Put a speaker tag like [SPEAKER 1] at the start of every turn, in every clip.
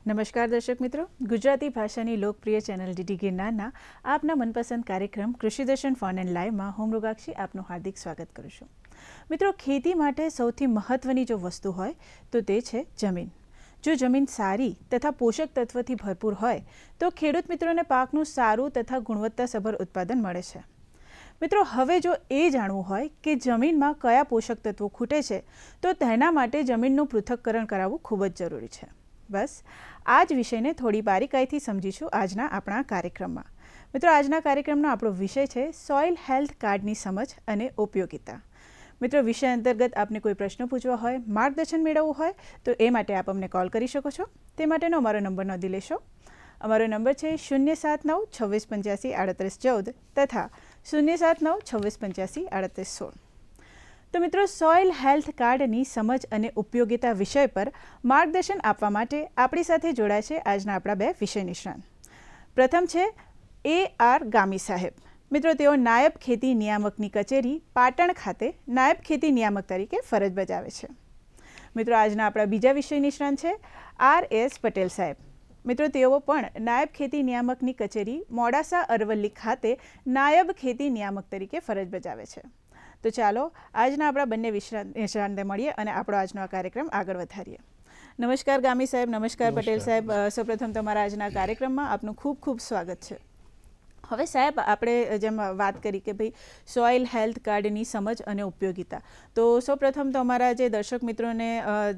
[SPEAKER 1] નમસ્કાર દર્શક મિત્રો, ગુજરાતી ભાષાની લોકપ્રિય ચેનલ ડીડી ગિરનારના આપના મનપસંદ કાર્યક્રમ કૃષિ દર્શન ફોન એન્ડ લાઈવમાં હું મૃગાક્ષી આપનું હાર્દિક સ્વાગત કરું છું. મિત્રો, ખેતી માટે સૌથી મહત્વની જો વસ્તુ હોય તો તે છે જમીન. જો જમીન સારી તથા પોષક તત્વથી ભરપૂર હોય તો ખેડૂત મિત્રોને પાકનું સારું તથા ગુણવત્તાસભર ઉત્પાદન મળે છે. મિત્રો, હવે જો એ જાણવું હોય કે જમીનમાં કયા પોષક તત્વો ખૂટે છે તો તેના માટે જમીનનું પૃથ્થકરણ કરાવવું ખૂબ જ જરૂરી છે. બસ આ જ વિષયને થોડી બારીકાઈથી સમજીશું આજના આપણા કાર્યક્રમમાં. મિત્રો, આજના કાર્યક્રમનો આપણો વિષય છે સોઇલ હેલ્થ કાર્ડની સમજ અને ઉપયોગિતા. મિત્રો, વિષય અંતર્ગત આપને કોઈ પ્રશ્ન પૂછવા હોય, માર્ગદર્શન મેળવવું હોય તો એ માટે આપ અમને કોલ કરી શકો છો. તે માટેનો અમારો નંબર નોંધી લેશો. અમારો નંબર છે 079 2685 3814 તથા 079 2685 3816. તો મિત્રો, સોઇલ હેલ્થ કાર્ડની સમજ અને ઉપયોગિતા વિષય પર માર્ગદર્શન આપવા માટે આપણી સાથે જોડાય છે આજના આપણા બે વિષય નિષ્ણાત. પ્રથમ છે AR ગામી સાહેબ. મિત્રો, તેઓ નાયબ ખેતી નિયામકની કચેરી પાટણ ખાતે નાયબ ખેતી નિયામક તરીકે ફરજ બજાવે છે. મિત્રો, આજના આપણા બીજા વિષય નિષ્ણાત છે RS પટેલ સાહેબ. મિત્રો, તેઓ પણ નાયબ ખેતી નિયામકની કચેરી મોડાસા અરવલ્લી ખાતે નાયબ ખેતી નિયામક તરીકે ફરજ બજાવે છે. તો ચાલો આજના આપણા બંને નિષ્ણાતને મળીએ અને આપણો આજનો આ કાર્યક્રમ આગળ વધારીએ. નમસ્કાર ગામી સાહેબ, નમસ્કાર પટેલ સાહેબ. સૌપ્રથમ તમારા આજના કાર્યક્રમમાં આપનું ખૂબ ખૂબ સ્વાગત છે. હવે સાહેબ, આપણે જેમ વાત કરી કે ભાઈ સોઇલ હેલ્થ કાર્ડની સમજ અને ઉપયોગિતા, તો સૌપ્રથમ તો અમારા જે દર્શક મિત્રોને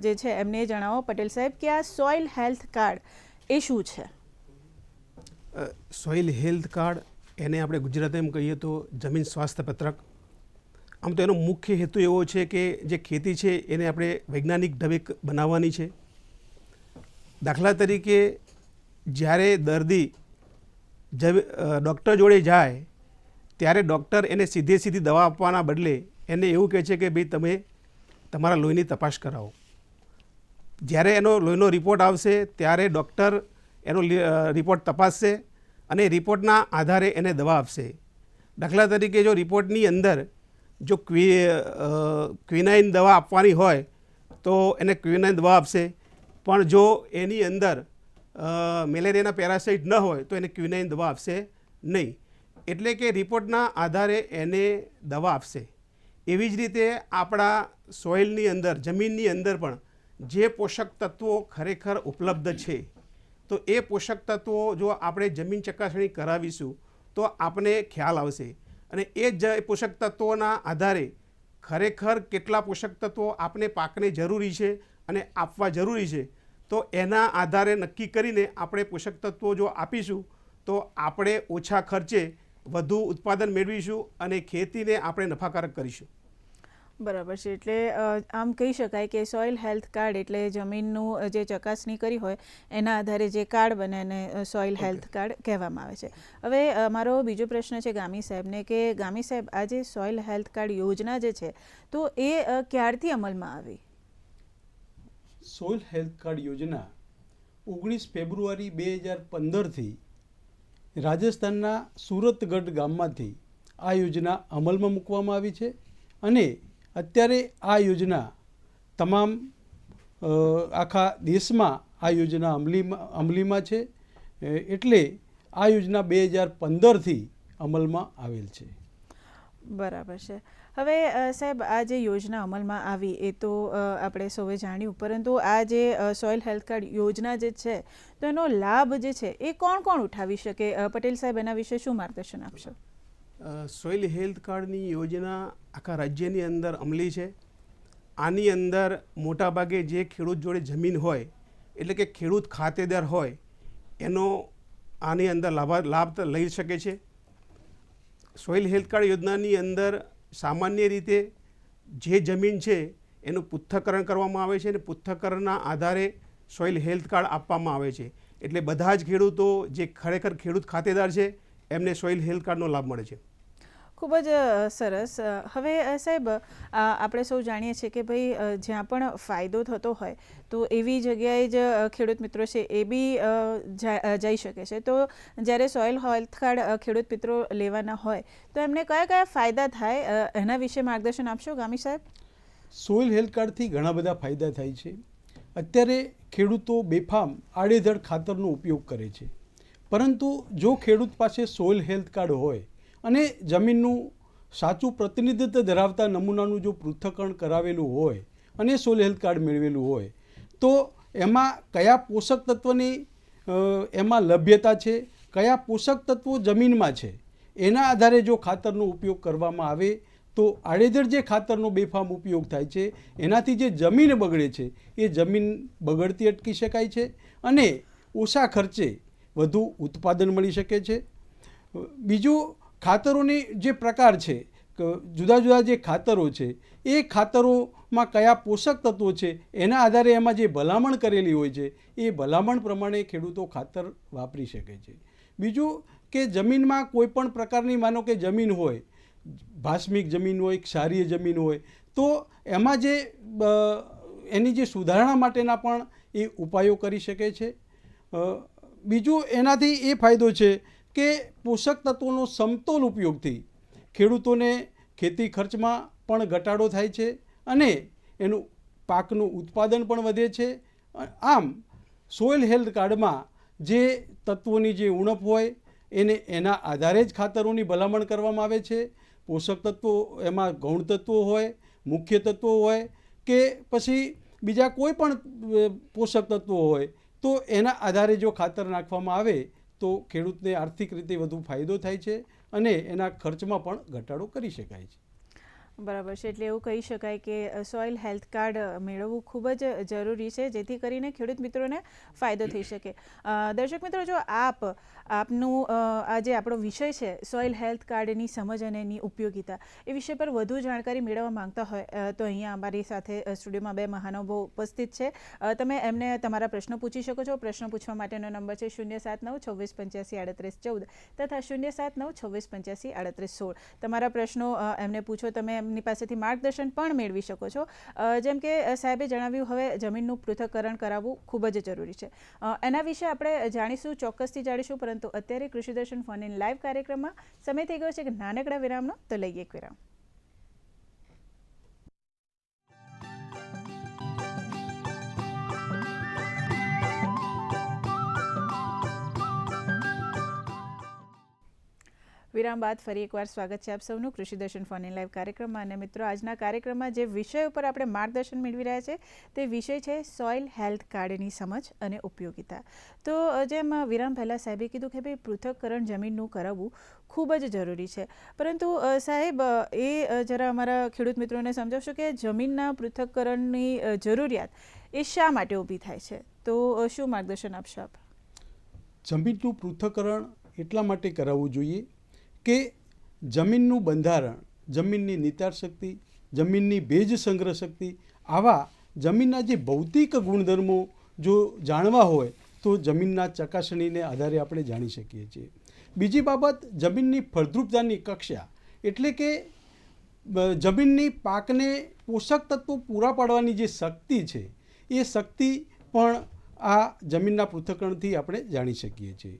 [SPEAKER 1] જે છે એમને એ જણાવો પટેલ સાહેબ કે આ સોઇલ હેલ્થ કાર્ડ એ શું છે?
[SPEAKER 2] સોઇલ હેલ્થ કાર્ડ એને આપણે ગુજરાતીમાં કહીએ તો જમીન સ્વાસ્થ્ય પત્રક. આમ તો એનો મુખ્ય હેતુ એવો છે કે જે ખેતી છે એને આપણે વૈજ્ઞાનિક ઢબે બનાવવાની છે. દાખલા તરીકે જ્યારે દર્દી ડૉક્ટર જોડે જાય ત્યારે ડૉક્ટર એને સીધી દવા આપવાના બદલે એને એવું કહે છે કે ભાઈ તમે તમારા લોહીની તપાસ કરાવો. જ્યારે એનો લોહીનો રિપોર્ટ આવશે ત્યારે ડૉક્ટર એનો રિપોર્ટ તપાસશે અને રિપોર્ટના આધારે એને દવા આપશે. દાખલા તરીકે જો રિપોર્ટની અંદર જો ક્વિનાઇન દવા આપવાની હોય તો એને ક્વિનાઇન દવા આપશે, પણ જો એની અંદર મેલેરિયાના પેરાસાઇટ ન હોય તો એને ક્વિનાઇન દવા આપશે નહીં. એટલે કે રિપોર્ટના આધારે એને દવા આપશે. એવી જ રીતે આપણા સોઇલની અંદર, જમીનની અંદર પણ જે પોષક તત્વો ખરેખર ઉપલબ્ધ છે તો એ પોષક તત્વો જો આપણે જમીન ચકાસણી કરાવીશું તો આપણને ખ્યાલ આવશે અને એ જ પોષક તત્વોના આધારે ખરેખર કેટલા પોષક તત્વો આપણે પાકને જરૂરી છે અને આપવા જરૂરી છે તો એના આધારે નક્કી કરીને આપણે પોષક તત્વો જો આપીશું તો આપણે ઓછા ખર્ચે વધુ ઉત્પાદન મેળવીશું અને ખેતીને આપણે નફાકારક કરીશું.
[SPEAKER 1] બરાબર છે. એટલે આમ કહી શકાય કે સોઇલ હેલ્થ કાર્ડ એટલે જમીનનું જે ચકાસણી કરી હોય એના આધારે જે કાર્ડ બને એને સોઇલ હેલ્થ કાર્ડ કહેવામાં આવે છે. હવે મારો બીજો પ્રશ્ન છે ગામી સાહેબને કે ગામી સાહેબ, આ જે સોઇલ હેલ્થ કાર્ડ યોજના જે છે તો એ ક્યારથી અમલમાં આવી?
[SPEAKER 3] સોઇલ હેલ્થ કાર્ડ યોજના 19 ફેબ્રુઆરી 2015થી રાજસ્થાનના સુરતગઢ ગામમાંથી આ યોજના અમલમાં મૂકવામાં આવી છે અને અત્યારે આ યોજના તમામ આખા દેશમાં આ યોજના અમલીમાં છે. એટલે આ યોજના 2015થી અમલમાં આવેલ છે.
[SPEAKER 1] બરાબર છે. હવે સાહેબ, આ જે યોજના અમલમાં આવી એ તો આપણે સૌએ જાણ્યું, પરંતુ આ જે સોઇલ હેલ્થ કાર્ડ યોજના જે છે તો એનો લાભ જે છે એ કોણ કોણ ઉઠાવી શકે? પટેલ સાહેબ, એના વિશે શું માર્ગદર્શન આપશો?
[SPEAKER 2] સોઇલ હેલ્થ કાર્ડની યોજના આખા રાજ્યની અંદર અમલી છે. આની અંદર મોટાભાગે જે ખેડૂત જોડે જમીન હોય એટલે કે ખેડૂત ખાતેદાર હોય એનો આની અંદર લાભ લઈ શકે છે. સોઇલ હેલ્થ કાર્ડ યોજનાની અંદર સામાન્ય રીતે જે જમીન છે એનું પૃથ્થકરણ કરવામાં આવે છે અને પૃથ્થકરણના આધારે સોઇલ હેલ્થ કાર્ડ આપવામાં આવે છે. એટલે બધા જ ખેડૂતો જે ખરેખર ખેડૂત ખાતેદાર છે એમને સોઇલ હેલ્થ કાર્ડનો લાભ મળે છે.
[SPEAKER 1] ખૂબ જ સરસ. હવે સાહેબ, આપણે સૌ જાણીએ છીએ કે ભાઈ જ્યાં પણ ફાયદો થતો હોય તો એવી જગ્યાએ જ ખેડૂત મિત્રો છે એ બી જઈ શકે છે. તો જ્યારે સોઇલ હેલ્થ કાર્ડ ખેડૂત મિત્રો લેવાના હોય તો એમને કયા કયા ફાયદા થાય એના વિશે માર્ગદર્શન આપશો ગામી સાહેબ?
[SPEAKER 3] સોઇલ હેલ્થ કાર્ડથી ઘણા બધા ફાયદા થાય છે. અત્યારે ખેડૂતો બેફામ આડેધડ ખાતરનો ઉપયોગ કરે છે, પરંતુ જો ખેડૂત પાસે સોઇલ હેલ્થ કાર્ડ હોય અને જમીનનું સાચું પ્રતિનિધિત્વ ધરાવતા નમૂનાનું જો પૃથ્થકરણ કરાવેલું હોય અને સોઇલ હેલ્થ કાર્ડ મેળવેલું હોય તો એમાં કયા પોષક તત્વની એમાં લભ્યતા છે, કયા પોષક તત્વો જમીનમાં છે, એના આધારે જો ખાતરનો ઉપયોગ કરવામાં આવે તો આડેધડ જે ખાતરનો બેફામ ઉપયોગ થાય છે એનાથી જે જમીન બગડે છે એ જમીન બગડતી અટકી શકાય છે અને ઓછા ખર્ચે વધુ ઉત્પાદન મળી શકે છે. બીજું, ખાતરોની જે પ્રકાર છે, જુદા જુદા જે ખાતરો છે એ ખાતરોમાં કયા પોષક તત્વો છે એના આધારે એમાં જે ભલામણ કરેલી હોય છે એ ભલામણ પ્રમાણે ખેડૂતો ખાતર વાપરી શકે છે. બીજું કે જમીનમાં કોઈ પણ પ્રકારની માનો કે જમીન હોય, ભાસ્મિક જમીન હોય, ક્ષારીય જમીન હોય, તો એમાં જે એની જે સુધારણા માટેના પણ એ ઉપાયો કરી શકે છે. બીજું, એનાથી એ ફાયદો છે કે પોષક તત્વોનો સમતોલ ઉપયોગથી ખેડૂતોને ખેતી ખર્ચમાં પણ ઘટાડો થાય છે અને એનું પાકનું ઉત્પાદન પણ વધે છે. આમ સોઇલ હેલ્થ કાર્ડમાં જે તત્વોની જે ઉણપ હોય એને એના આધારે જ ખાતરોની ભલામણ કરવામાં આવે છે. પોષક તત્વો એમાં ગૌણ તત્વો હોય, મુખ્ય તત્વો હોય કે પછી બીજા કોઈ પણ પોષક તત્વો હોય તો એના આધારે જો ખાતર નાખવામાં આવે તો ખેડૂતને આર્થિક રીતે વધુ ફાયદો થાય છે અને એના ખર્ચમાં પણ ઘટાડો કરી શકાય છે.
[SPEAKER 1] બરાબર છે. એટલે એવું કહી શકાય કે સોઇલ હેલ્થ કાર્ડ મેળવવું ખૂબ જ જરૂરી છે, જેથી કરીને ખેડૂત મિત્રોને ફાયદો થઈ શકે. દર્શક મિત્રો, જો આપનું આ જે આપણો વિષય છે સોઇલ હેલ્થ કાર્ડની સમજ અને એની ઉપયોગિતા, એ વિષય પર વધુ જાણકારી મેળવવા માંગતા હોય તો અહીંયા અમારી સાથે સ્ટુડિયોમાં 2 મહાનુભાવો ઉપસ્થિત છે. તમે એમને તમારા પ્રશ્નો પૂછી શકો છો. પ્રશ્નો પૂછવા માટેનો નંબર છે 079 2685 3814 તથા 079 2685 3816. તમારા પ્રશ્નો એમને પૂછો. તમે એમની પાસેથી માર્ગદર્શન પણ મેળવી શકો છો. જેમ કે સાહેબે જણાવ્યું, હવે જમીનનું પૃથ્થકરણ કરાવવું ખૂબ જ જરૂરી છે. એના વિશે આપણે જાણીશું, ચોક્કસથી જાણીશું, પરંતુ અત્યારે કૃષિદર્શન ફોન ઇન લાઈવ કાર્યક્રમમાં સમય થઈ ગયો છે કે નાનકડા વિરામનો, તો લઈએ એક વિરામ. વિરામ બાદ ફરી એકવાર સ્વાગત છે આપ સૌનું કૃષિદર્શન ફોન ઇન લાઈવ કાર્યક્રમમાં. અને મિત્રો, આજના કાર્યક્રમમાં જે વિષય ઉપર આપણે માર્ગદર્શન મેળવી રહ્યા છે તે વિષય છે સોઇલ હેલ્થ કાર્ડની સમજ અને ઉપયોગિતા. તો જેમ વિરામ પહેલાં સાહેબે કીધું કે ભાઈ પૃથ્થકરણ જમીનનું કરાવવું ખૂબ જ જરૂરી છે, પરંતુ સાહેબ એ જરા અમારા ખેડૂત મિત્રોને સમજાવશો કે જમીનના પૃથ્થકરણની જરૂરિયાત એ શા માટે ઊભી થાય છે? તો શું માર્ગદર્શન આપશો આપ?
[SPEAKER 3] જમીનનું પૃથ્થકરણ એટલા માટે કરાવવું જોઈએ કે જમીનનું બંધારણ, જમીનની નિતાર શક્તિ, જમીનની ભેજ સંગ્રહ શક્તિ, આવા જમીનના જે ભૌતિક ગુણધર્મો જો જાણવા હોય તો જમીનના ચકાસણીને આધારે આપણે જાણી શકીએ છીએ. બીજી બાબત, જમીનની ફળદ્રુપતાની કક્ષા, એટલે કે જમીનની પાકને પોષક તત્વો પૂરા પાડવાની જે શક્તિ છે એ શક્તિ પણ આ જમીનના પૃથ્થકરણથી આપણે જાણી શકીએ છીએ.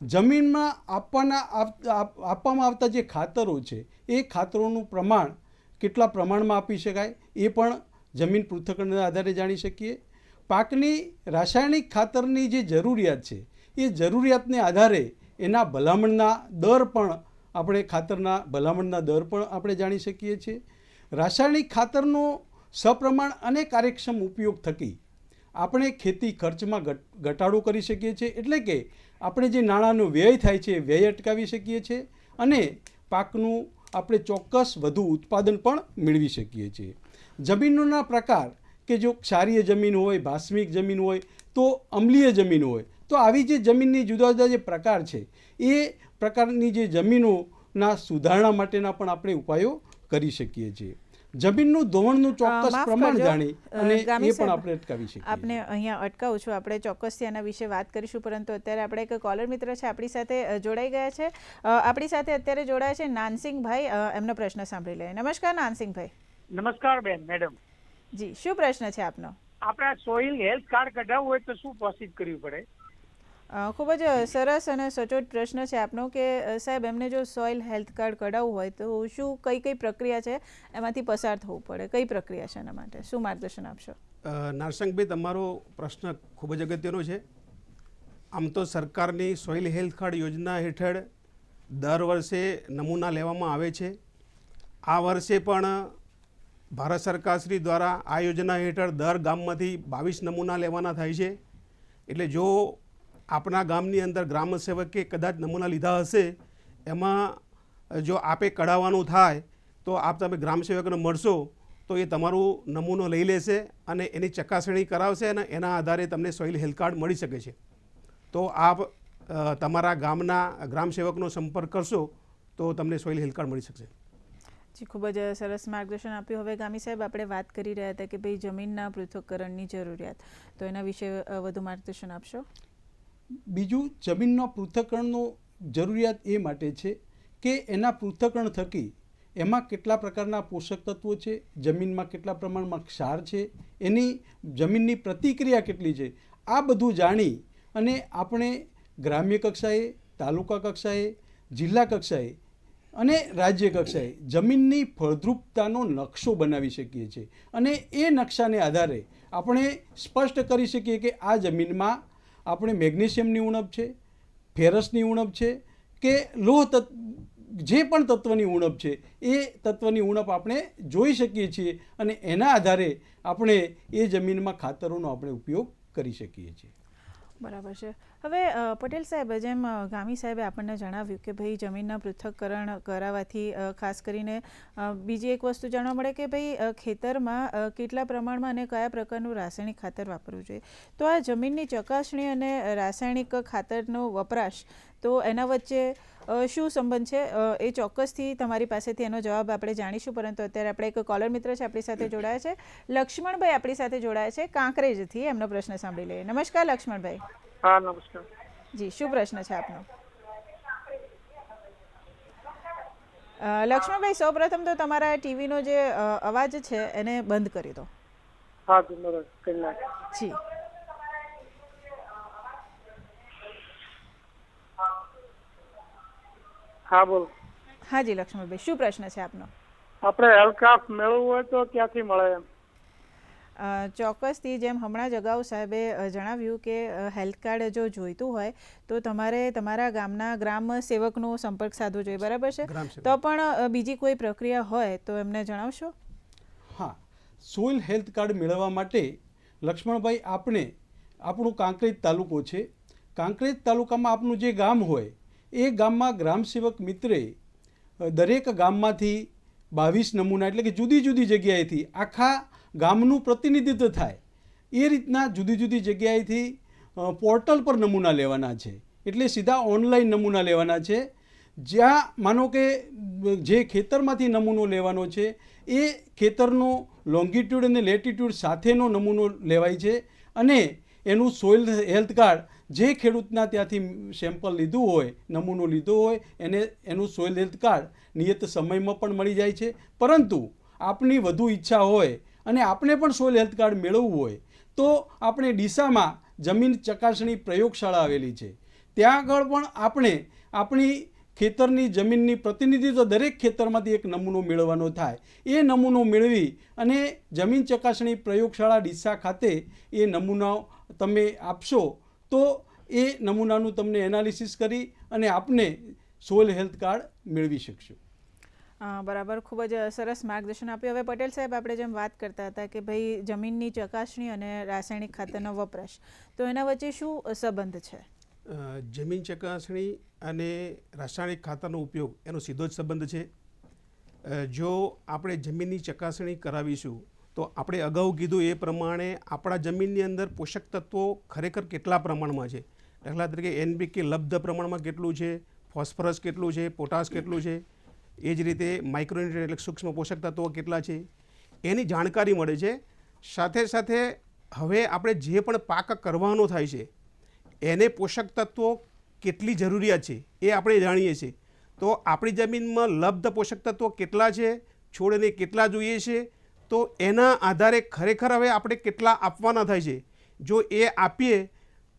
[SPEAKER 3] જમીનમાં આપવામાં આવતા જે ખાતરો છે એ ખાતરોનું પ્રમાણ કેટલા પ્રમાણમાં આપી શકાય એ પણ જમીન પૃથ્થકરણના આધારે જાણી શકીએ. પાકની રાસાયણિક ખાતરની જે જરૂરિયાત છે એ જરૂરિયાતને આધારે એના ભલામણના દર પણ આપણે જાણી શકીએ છીએ. રાસાયણિક ખાતરનો સપ્રમાણ અને કાર્યક્ષમ ઉપયોગ થકી આપણે ખેતી ખર્ચમાં ઘટાડો કરી શકીએ છીએ, એટલે કે આપણે જે નાણાંનો વ્યય થાય છે એ વ્યય અટકાવી શકીએ છીએ અને પાકનું આપણે ચોક્કસ વધુ ઉત્પાદન પણ મેળવી શકીએ છીએ. જમીનોના પ્રકાર, કે જો ક્ષારીય જમીન હોય, ભાસ્મિક જમીન હોય, તો અમ્લીય જમીન હોય, તો આવી જે જમીનની જુદા જુદા જે પ્રકાર છે એ પ્રકારની જે જમીનોના સુધારણા માટેના પણ આપણે ઉપાયો કરી શકીએ છીએ. જમીનનું ધોવાણનું ચોક્કસ પ્રમાણ જાણી અને એ પણ આપણે અટકાવી શકીએ.
[SPEAKER 1] આપને અહીંયા અટકાવું છું, આપણે ચોક્કસથી આના વિશે વાત કરીશું, પરંતુ અત્યારે આપણે એક કોલર મિત્ર છે આપણી સાથે જોડાઈ ગયા છે. આપણી સાથે અત્યારે જોડાયા છે નાનસિંહભાઈ. એમનો પ્રશ્ન સાંભળી લઈએ. નમસ્કાર નાનસિંહભાઈ.
[SPEAKER 4] નમસ્કાર બેન. મેડમ
[SPEAKER 1] જી, શું પ્રશ્ન છે આપનો?
[SPEAKER 4] આપણે સોઇલ હેલ્થ કાર્ડ કઢાવવું હોય તો શું પ્રોસેસ કરવી પડે?
[SPEAKER 1] ખૂબ જ સરસ અને સચોટ પ્રશ્ન છે આપનો કે સાહેબ, એમને જો સોઇલ હેલ્થ કાર્ડ કઢાવવું હોય તો શું કઈ પ્રક્રિયા છે એમાંથી પસાર થવું પડે? કઈ પ્રક્રિયા છે એના માટે? શું માર્ગદર્શન આપશો?
[SPEAKER 2] નારસંગભાઈ, તમારો પ્રશ્ન ખૂબ જ અગત્યનો છે. આમ તો સરકારની સોઇલ હેલ્થ કાર્ડ યોજના હેઠળ દર વર્ષે નમૂના લેવામાં આવે છે. આ વર્ષે પણ ભારત સરકાર શ્રી દ્વારા આ યોજના હેઠળ દર ગામમાંથી 22 નમૂના લેવાના થાય છે. એટલે જો આપણા ગામની અંદર ગ્રામ સેવકે કદાચ નમૂના લીધા હશે, એમાં જો આપે કઢાવવાનું થાય તો આપ તમે ગ્રામ સેવકને મળશો તો એ તમારું નમૂનો લઈ લેશે અને એની ચકાસણી કરાવશે અને એના આધારે તમને સોઇલ હેલ્થ કાર્ડ મળી શકે છે. તો આપ તમારા ગામના ગ્રામ સેવકનો સંપર્ક કરશો તો તમને સોઇલ હેલ્થ કાર્ડ મળી શકશે.
[SPEAKER 1] જી, ખૂબ જ સરસ માર્ગદર્શન આપ્યું. હવે ગામી સાહેબ, આપણે વાત કરી રહ્યા હતા કે ભાઈ જમીનના પૃથ્થકરણની જરૂરિયાત, તો એના વિશે વધુ માર્ગદર્શન આપશો.
[SPEAKER 3] બીજું, જમીનના પૃથ્થકરણનો જરૂરિયાત એ માટે છે કે એના પૃથ્થકરણ થકી એમાં કેટલા પ્રકારના પોષક તત્વો છે, જમીનમાં કેટલા પ્રમાણમાં ક્ષાર છે, એની જમીનની પ્રતિક્રિયા કેટલી છે, આ બધું જાણી અને આપણે ગ્રામ્ય કક્ષાએ, તાલુકા કક્ષાએ, જિલ્લા કક્ષાએ અને રાજ્ય કક્ષાએ જમીનની ફળદ્રુપતાનો નકશો બનાવી શકીએ છીએ. અને એ નકશાને આધારે આપણે સ્પષ્ટ કરી શકીએ કે આ જમીનમાં આપણે મેગ્નેશિયમની ઉણપ છે, ફેરસની ઉણપ છે કે લોહ જે પણ તત્વની ઉણપ છે એ તત્વની ઉણપ આપણે જોઈ શકીએ છીએ અને એના આધારે આપણે એ જમીનમાં ખાતરોનો આપણે ઉપયોગ કરી શકીએ છીએ.
[SPEAKER 1] બરાબર છે. હવે પટેલ સાહેબ, જેમ ગામી સાહેબે આપણને જણાવ્યું કે ભાઈ જમીનના પૃથ્થકરણ કરાવવાથી ખાસ કરીને બીજી એક વસ્તુ જાણવા મળે કે ભાઈ ખેતરમાં કેટલા પ્રમાણમાં અને કયા પ્રકારનું રાસાયણિક ખાતર વાપરવું જોઈએ. તો આ જમીનની ચકાસણી અને રાસાયણિક ખાતરનો વપરાશ, તો એના વચ્ચે શું સંબંધ છે એ ચોક્કસથી તમારી પાસેથી એનો જવાબ આપણે જાણીશું. પરંતુ અત્યારે આપણે એક કોલર મિત્ર છે આપણી સાથે જોડાયા છે. લક્ષ્મણભાઈ આપણી સાથે જોડાયા છે કાંકરેજથી. એમનો પ્રશ્ન સાંભળી લઈએ. નમસ્કાર લક્ષ્મણભાઈ.
[SPEAKER 4] હા, નમસ્કાર.
[SPEAKER 1] જી, શું પ્રશ્ન છે આપનો? લક્ષ્મણભાઈ, સૌપ્રથમ તો તમારા ટીવીનો જે અવાજ છે એને બંધ કરી દો.
[SPEAKER 4] હા, બરાબર, કરી નાખ.
[SPEAKER 1] જી.
[SPEAKER 4] હા, બોલો.
[SPEAKER 1] હા જી લક્ષ્મણભાઈ, શું પ્રશ્ન છે આપનો?
[SPEAKER 4] આપણે હેલ્થ કાર્ડ મેળવવું હોય તો ક્યાંથી મળે એમ?
[SPEAKER 1] ચોક્કસથી, જેમ હમણાં જ અગાઉ સાહેબે જણાવ્યું કે હેલ્થ કાર્ડ જો જોઈતું હોય તો તમારે તમારા ગામના ગ્રામ સેવકનો સંપર્ક સાધવો જોઈએ, બરાબર છે? તો પણ બીજી કોઈ પ્રક્રિયા હોય તો એમને જણાવશો.
[SPEAKER 3] હા, સોઇલ હેલ્થ કાર્ડ મેળવવા માટે લક્ષ્મણભાઈ આપણું કાંકરેજ તાલુકો છે. કાંકરેજ તાલુકામાં આપનું જે ગામ હોય એ ગામમાં ગ્રામ સેવક મિત્રે દરેક ગામમાંથી 22 નમૂના, એટલે કે જુદી જુદી જગ્યાએથી આખા ગામનું પ્રતિનિધિત્વ થાય એ રીતના જુદી જુદી જગ્યાએથી પોર્ટલ પર નમૂના લેવાના છે. એટલે સીધા ઓનલાઈન નમૂના લેવાના છે. જ્યાં માનો કે જે ખેતરમાંથી નમૂનો લેવાનો છે એ ખેતરનો લોંગિટ્યુડ અને લેટિટ્યુડ સાથેનો નમૂનો લેવાય છે અને એનું સોઇલ હેલ્થ કાર્ડ જે ખેડૂતના ત્યાંથી સેમ્પલ લીધું હોય, નમૂનો લીધો હોય, એનું સોઇલ હેલ્થ કાર્ડ નિયત સમયમાં પણ મળી જાય છે. પરંતુ આપની વધુ ઈચ્છા હોય અને આપણે પણ સોઇલ હેલ્થ કાર્ડ મેળવવું હોય તો આપણે ડીસામાં જમીન ચકાસણી પ્રયોગશાળા આવેલી છે. ત્યાં આગળ પણ આપણે આપણી ખેતરની જમીનની પ્રતિનિધિત્વ દરેક ખેતરમાંથી એક નમૂનો મેળવવાનો થાય. એ નમૂનો મેળવી અને જમીન ચકાસણી પ્રયોગશાળા ડીસા ખાતે એ નમૂનાઓ તમે આપશો તો એ નમૂનાનું તમને એનાલિસિસ કરી અને આપને સોઇલ હેલ્થ કાર્ડ મેળવી શકશો.
[SPEAKER 1] બરાબર, ખૂબ જ સરસ માર્ગદર્શન આપ્યું. હવે પટેલ સાહેબ, આપણે જેમ વાત કરતા હતા કે ભાઈ જમીનની ચકાસણી અને રાસાયણિક ખાતરનો વપરાશ, તો એના વચ્ચે શું સંબંધ છે?
[SPEAKER 2] જમીન ચકાસણી અને રાસાયણિક ખાતરનો ઉપયોગ એનો સીધો જ સંબંધ છે. જો આપણે જમીનની ચકાસણી કરાવીશું તો આપણે અગાઉ કીધું એ પ્રમાણે આપણા જમીનની અંદર પોષક તત્વો ખરેખર કેટલા પ્રમાણમાં છે, દાખલા તરીકે NPK લબ્ધ પ્રમાણમાં કેટલું છે, ફોસ્ફરસ કેટલું છે, પોટાશ કેટલું છે, એ જ રીતે માઇક્રોન્યુટ્રિયન્ટ એટલે સૂક્ષ્મ પોષક તત્વો કેટલા છે, એની જાણકારી મળે છે. સાથે સાથે હવે આપણે જે પણ પાક કરવાનો થાય છે એને પોષક તત્વો કેટલી જરૂરિયાત છે એ આપણે જાણીએ છીએ. તો આપણી જમીનમાં લબ્ધ પોષક તત્વો કેટલા છે, છોડને કેટલા જોઈએ છે, તો એના આધારે ખરેખર હવે આપણે કેટલા આપવાના થાય છે. જો એ આપીએ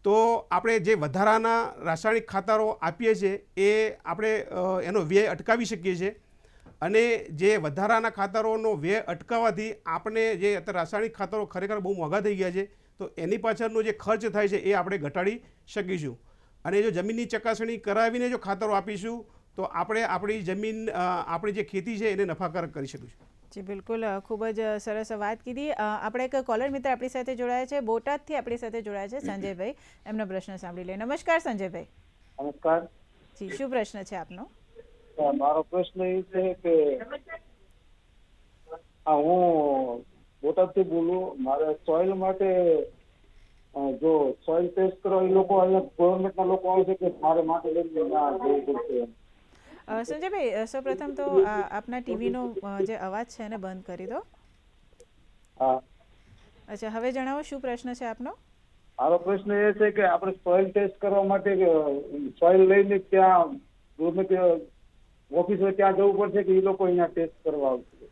[SPEAKER 2] તો આપણે જે વધારાના રાસાયણિક ખાતરો આપીએ છીએ એ આપણે એનો વ્યય અટકાવી શકીએ છીએ. અને જે વધારાના ખાતરોનો વ્યય અટકાવવાથી આપણે જે અત્યારે રાસાયણિક ખાતરો ખરેખર બહુ મોંઘા થઈ ગયા છે, તો એની પાછળનો જે ખર્ચ થાય છે એ આપણે ઘટાડી શકીશું. અને જો જમીનની ચકાસણી કરાવીને જો ખાતરો આપીશું તો આપણે આપણી જમીન, આપણી જે ખેતી છે એને નફાકારક કરી શકીશું.
[SPEAKER 1] જી બિલકુલ, ખૂબ જ સરસ વાત કીધી. આપણે એક કોલર મિત્ર આપણી સાથે જોડાયા છે, બોટાદથી આપણી સાથે જોડાયા છે સંજયભાઈ. એમનો પ્રશ્ન સાંભળી લે. નમસ્કાર સંજયભાઈ.
[SPEAKER 5] નમસ્કાર.
[SPEAKER 1] જી, શું પ્રશ્ન છે આપનો?
[SPEAKER 5] મારો પ્રશ્ન એ છે કે હું બોટાદથી બોલું. મારે સોઇલ માટે જો સોઇલ ટેસ્ટ કરવા એ લોકો અહીંયા ગવર્મેન્ટના લોકો આવે છે કે મારે માટે લઈને ના જવું પડશે?
[SPEAKER 1] સંજયભાઈ, સૌપ્રથમ તો આપના ટીવીનો જે અવાજ છે એને બંધ કરી દો.
[SPEAKER 5] હા.
[SPEAKER 1] અચ્છા, હવે જણાવો શું પ્રશ્ન છે આપનો?
[SPEAKER 5] મારો પ્રશ્ન એ છે કે આપણે સોઇલ ટેસ્ટ કરવા માટે સોઇલ લઈને ત્યાં ગવર્મેન્ટ ઓફિસ હોય ત્યાં જવું પડશે કે એ લોકો અહીંયા ટેસ્ટ કરવા આવશે?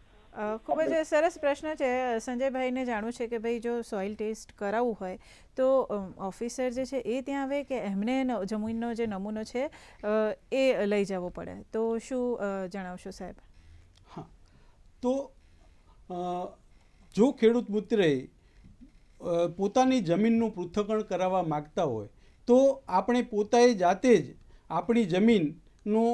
[SPEAKER 1] ખૂબ જ સરસ પ્રશ્ન છે. સંજયભાઈને જાણવું છે કે ભાઈ જો સોઇલ ટેસ્ટ કરાવવું હોય તો ઓફિસર જે છે એ ત્યાં આવે કે એમને જમીનનો જે નમૂનો છે એ લઈ જવો પડે? તો શું જણાવશો સાહેબ?
[SPEAKER 3] હા, તો જો ખેડૂત મિત્રએ પોતાની જમીનનું પૃથ્થકરણ કરાવવા માગતા હોય તો આપણે પોતાએ જાતે જ આપણી જમીનનો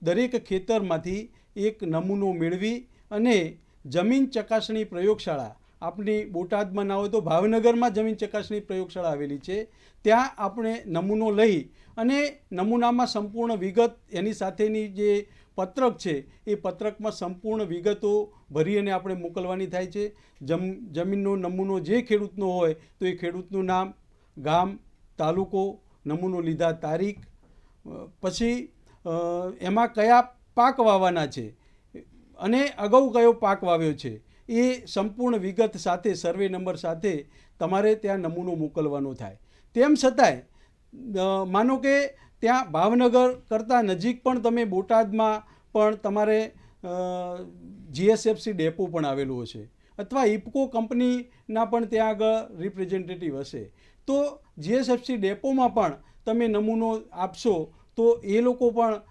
[SPEAKER 3] દરેક ખેતરમાંથી એક નમૂનો મેળવી અને જમીન ચકાસણી પ્રયોગશાળા, આપણી બોટાદમાં ના હોય તો ભાવનગરમાં જમીન ચકાસણી પ્રયોગશાળા આવેલી છે, ત્યાં આપણે નમૂનો લઈ અને નમૂનામાં સંપૂર્ણ વિગત, એની સાથેની જે પત્રક છે એ પત્રકમાં સંપૂર્ણ વિગતો ભરી અને આપણે મોકલવાની થાય છે. જમીનનો નમૂનો જે ખેડૂતનો હોય તો એ ખેડૂતનું નામ, ગામ, તાલુકો, નમૂનો લીધા તારીખ, પછી એમાં કયા પાક વાવવાના છે અને અગાઉ કયો પાક વાવ્યો છે એ સંપૂર્ણ વિગત સાથે, સર્વે નંબર સાથે તમારે ત્યાં નમૂનો મોકલવાનો થાય. તેમ છતાંય માનો કે ત્યાં ભાવનગર કરતાં નજીક પણ તમે બોટાદમાં પણ તમારે GSFC ડેપો પણ આવેલો હશે અથવા ઇફકો કંપનીના પણ ત્યાં આગળ રિપ્રેઝેન્ટેટિવ હશે, તો GSFC ડેપોમાં પણ તમે નમૂનો આપશો તો એ લોકો પણ